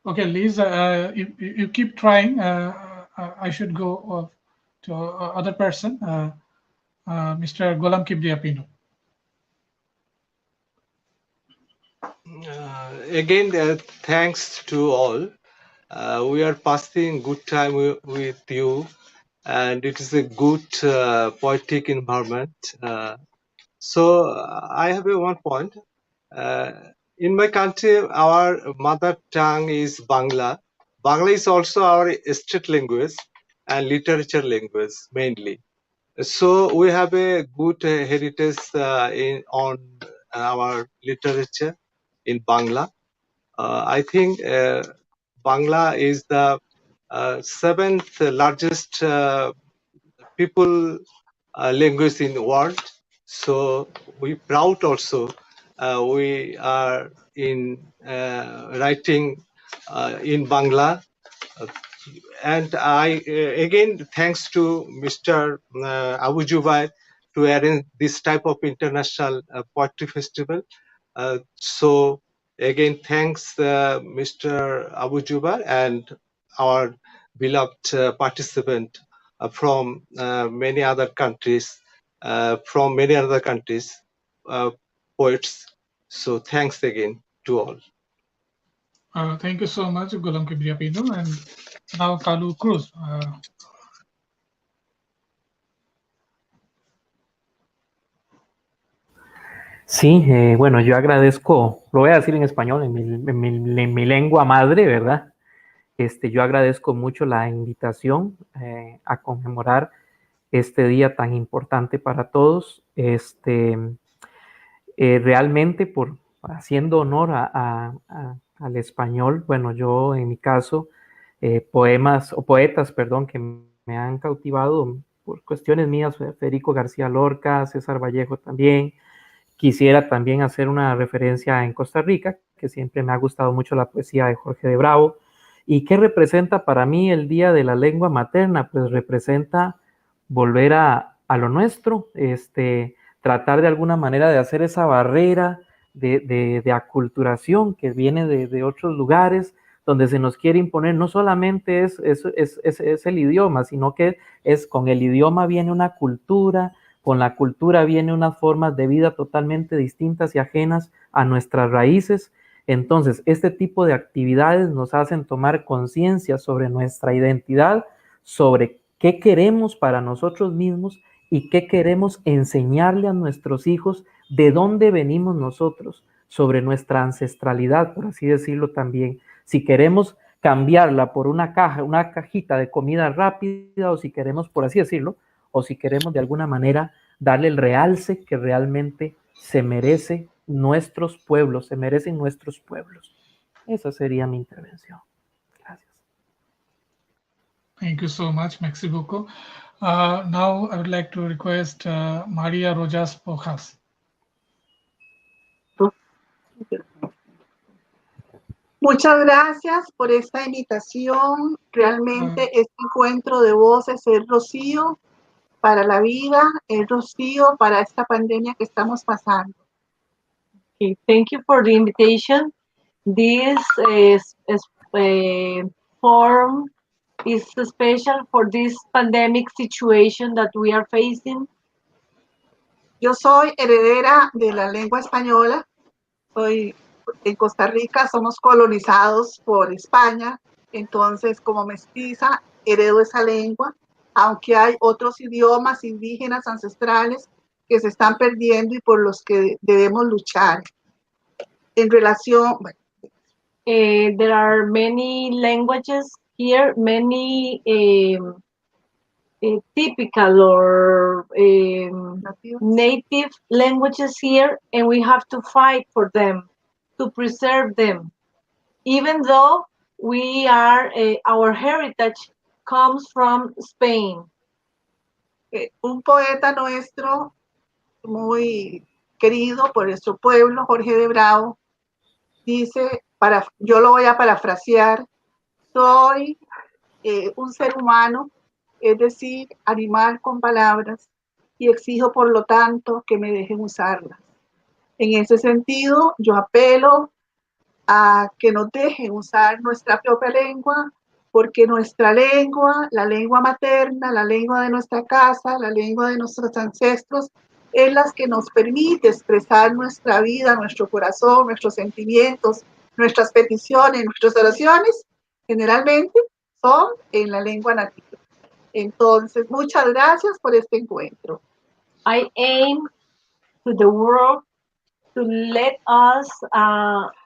Okay, Liz, you keep trying. I should go to other person, Mr. Golam Kibriapino. Again, thanks to all. We are passing good time with you, and it is a good poetic environment. So I have one point. Uh, in my country, our mother tongue is Bangla. Bangla is also our state language and literature language mainly. So we have a good heritage on our literature in Bangla. I think Bangla is the seventh largest people language in the world. So we proud also. We are in writing in Bangla. And I again thanks to Mr. Abu Jubair to arrange this type of international poetry festival. So again thanks Mr. Abu Jubair and our beloved participant from many other countries, uh, poets. So thanks again to all. Thank you so much, Golam Kibriapino. And now Kalu Cruz. Sí, bueno, yo agradezco, lo voy a decir en español, en mi lengua madre, ¿verdad? Yo agradezco mucho la invitación a conmemorar este día tan importante para todos. Realmente por haciendo honor al español, bueno, yo en mi caso, poetas, perdón, que me han cautivado por cuestiones mías, Federico García Lorca, César Vallejo también. Quisiera también hacer una referencia en Costa Rica, que siempre me ha gustado mucho la poesía de Jorge de Bravo. ¿Y qué representa para mí el Día de la Lengua Materna? Pues representa volver a lo nuestro, tratar de alguna manera de hacer esa barrera de aculturación que viene de otros lugares, donde se nos quiere imponer, no solamente es el idioma, sino que es con el idioma viene una cultura, con la cultura viene unas formas de vida totalmente distintas y ajenas a nuestras raíces. Entonces, este tipo de actividades nos hacen tomar conciencia sobre nuestra identidad, sobre qué queremos para nosotros mismos y qué queremos enseñarle a nuestros hijos, de dónde venimos nosotros, sobre nuestra ancestralidad, por así decirlo también. Si queremos cambiarla por una cajita de comida rápida, o si queremos, por así decirlo, o si queremos de alguna manera darle el realce que realmente se merece nuestros pueblos, se merecen nuestros pueblos. Esa sería mi intervención. Gracias. Thank you so much, Maxi Buco. Now I would like to request Maria Rojas Pojas. Muchas gracias por esta invitación. Realmente este encuentro de voces es rocío para la vida, es rocío para esta pandemia que estamos pasando. Okay, thank you for the invitation. This forum is special for this pandemic situation that we are facing. Yo soy heredera de la lengua española. En Costa Rica somos colonizados por España, entonces como mestiza heredo esa lengua, aunque hay otros idiomas indígenas ancestrales que se están perdiendo y por los que debemos luchar. En relación, there are many languages here, many typical or native languages here, and we have to fight for them. to preserve them, even though our heritage comes from Spain. Un poeta nuestro muy querido por nuestro pueblo, Jorge de Bravo, dice, yo lo voy a parafrasear, soy un ser humano, es decir, animal con palabras, y exijo por lo tanto que me dejen usarlas. En ese sentido, yo apelo a que nos dejen usar nuestra propia lengua, porque nuestra lengua, la lengua materna, la lengua de nuestra casa, la lengua de nuestros ancestros, es la que nos permite expresar nuestra vida, nuestro corazón, nuestros sentimientos, nuestras peticiones, nuestras oraciones, generalmente son en la lengua nativa. Entonces, muchas gracias por este encuentro. I aim to the world to let us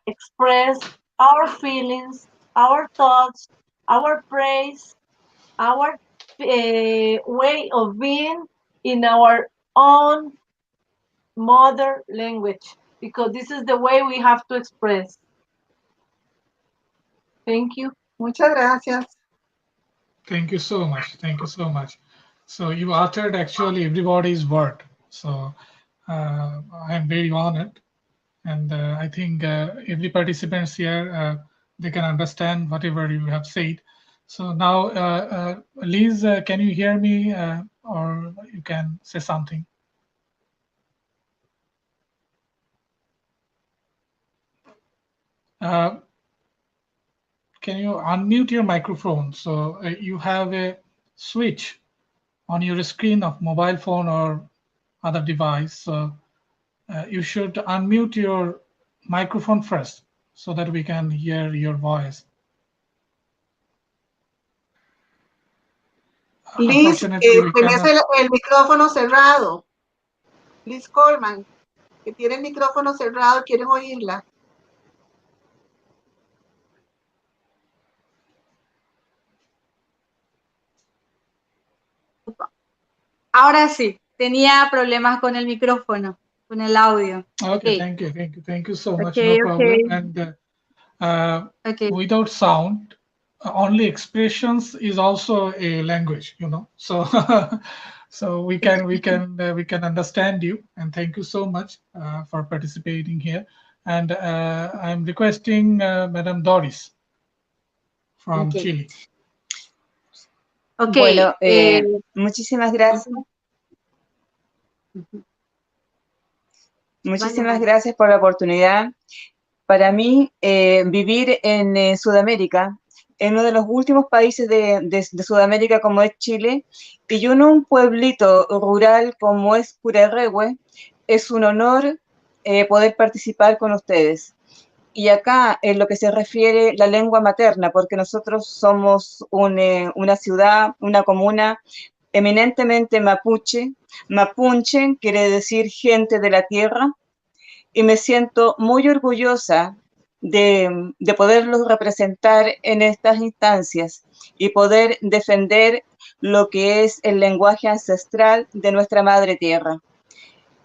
express our feelings, our thoughts, our praise, our way of being in our own mother language, because this is the way we have to express. Thank you. Muchas gracias. Thank you so much. Thank you so much. So you uttered actually everybody's word. So I'm very honored. And I think every participants here, they can understand whatever you have said. So now, Liz, can you hear me or you can say something? Can you unmute your microphone? So you have a switch on your screen of mobile phone or other device. So you should unmute your microphone first so that we can hear your voice. Liz, Unfortunately, we tenés cannot. el micrófono cerrado. Liz Coleman, que tiene el micrófono cerrado, quieren oírla. Ahora sí, tenía problemas con el micrófono, con el audio. Okay, thank you so much. No Okay. problem. And Okay. without sound, only expressions is also a language, you know. So so we can understand you. And thank you so much for participating here. And I'm requesting Madam Doris from Okay. Chile. Okay. Bueno, muchísimas gracias. Muchísimas gracias por la oportunidad. Para mí, vivir en Sudamérica, en uno de los últimos países de Sudamérica como es Chile, y yo en un pueblito rural como es Purerrehue, es un honor poder participar con ustedes. Y acá, en lo que se refiere la lengua materna, porque nosotros somos una ciudad, una comuna eminentemente mapuche. Mapuche quiere decir gente de la tierra, y me siento muy orgullosa de poderlos representar en estas instancias y poder defender lo que es el lenguaje ancestral de nuestra madre tierra.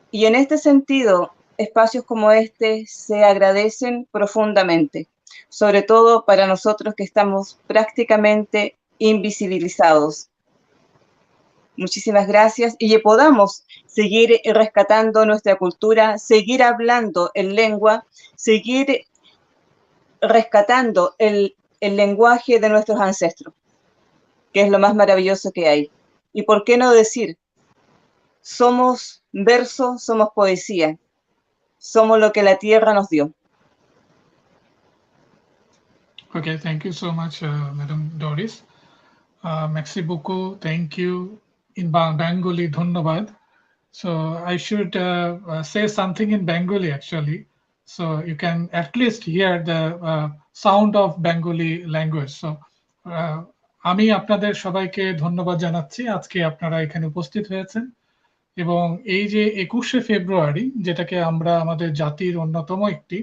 Y en este sentido, espacios como este se agradecen profundamente, sobre todo para nosotros que estamos prácticamente invisibilizados. Muchísimas gracias y que podamos seguir rescatando nuestra cultura, seguir hablando en lengua, seguir rescatando el lenguaje de nuestros ancestros, que es lo más maravilloso que hay. Y por qué no decir, somos verso, somos poesía, somos lo que la tierra nos dio. Okay, thank you so much, Madam Doris. Merci beaucoup. Thank you. In Bengali, dhonnobad. So I should say something in Bengali actually. So you can at least hear the sound of Bengali language. So আমি আপনাদের সবাইকে ধন্যবাদ জানাচ্ছি আজকে আপনারা এখানে উপস্থিত হয়েছেন এবং এই যে 21শে ফেব্রুয়ারি যেটাকে আমরা আমাদের জাতির অন্যতম একটি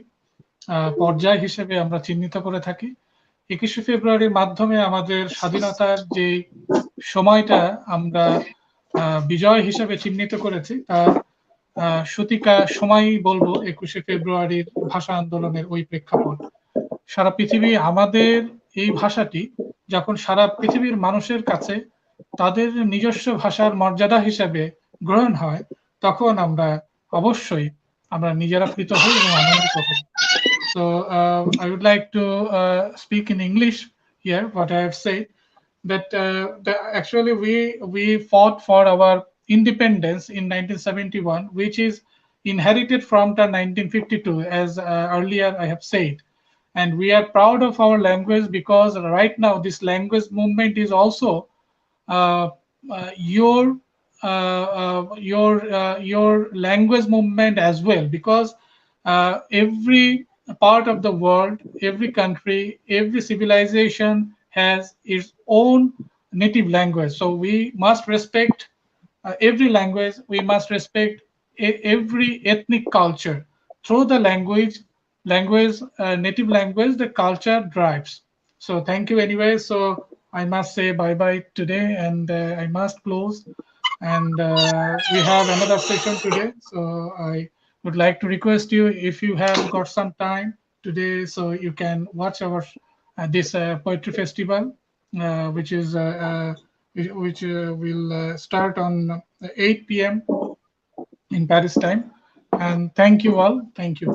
পর্যায় হিসেবে আমরা চিহ্নিত করে থাকি 21শে ফেব্রুয়ারির মাধ্যমে আমাদের স্বাধীনতার যে সময়টা আমরা বিজয় হিসেবে চিহ্নিত করেছি তার শতিকা সময়ই বলবো 21শে ফেব্রুয়ারির ভাষা আন্দোলনের ওই প্রেক্ষাপট। সারা পৃথিবী আমাদের এই ভাষাটি যখন সারা পৃথিবীর মানুষের কাছে তাদের নিজস্ব ভাষার মর্যাদা হিসেবে গ্রহণ হয়, তখন আমরা অবশ্যই আমরা নিজেরা প্রীত হই এবং আনন্দিত হই। So I would like to speak in English here what I have said, that actually we fought for our independence in 1971, which is inherited from the 1952, as earlier I have said. And we are proud of our language because right now this language movement is also uh, your language movement as well, because every part of the world, every country, every civilization has its own native language. So we must respect every language. We must respect every ethnic culture. Through the native language, the culture drives. So thank you anyway. So I must say bye bye today, and I must close. And we have another session today. So I would like to request you, if you have got some time today, so you can watch our this poetry festival, which is which will start on 8 p.m. in Paris time. And thank you all. Thank you.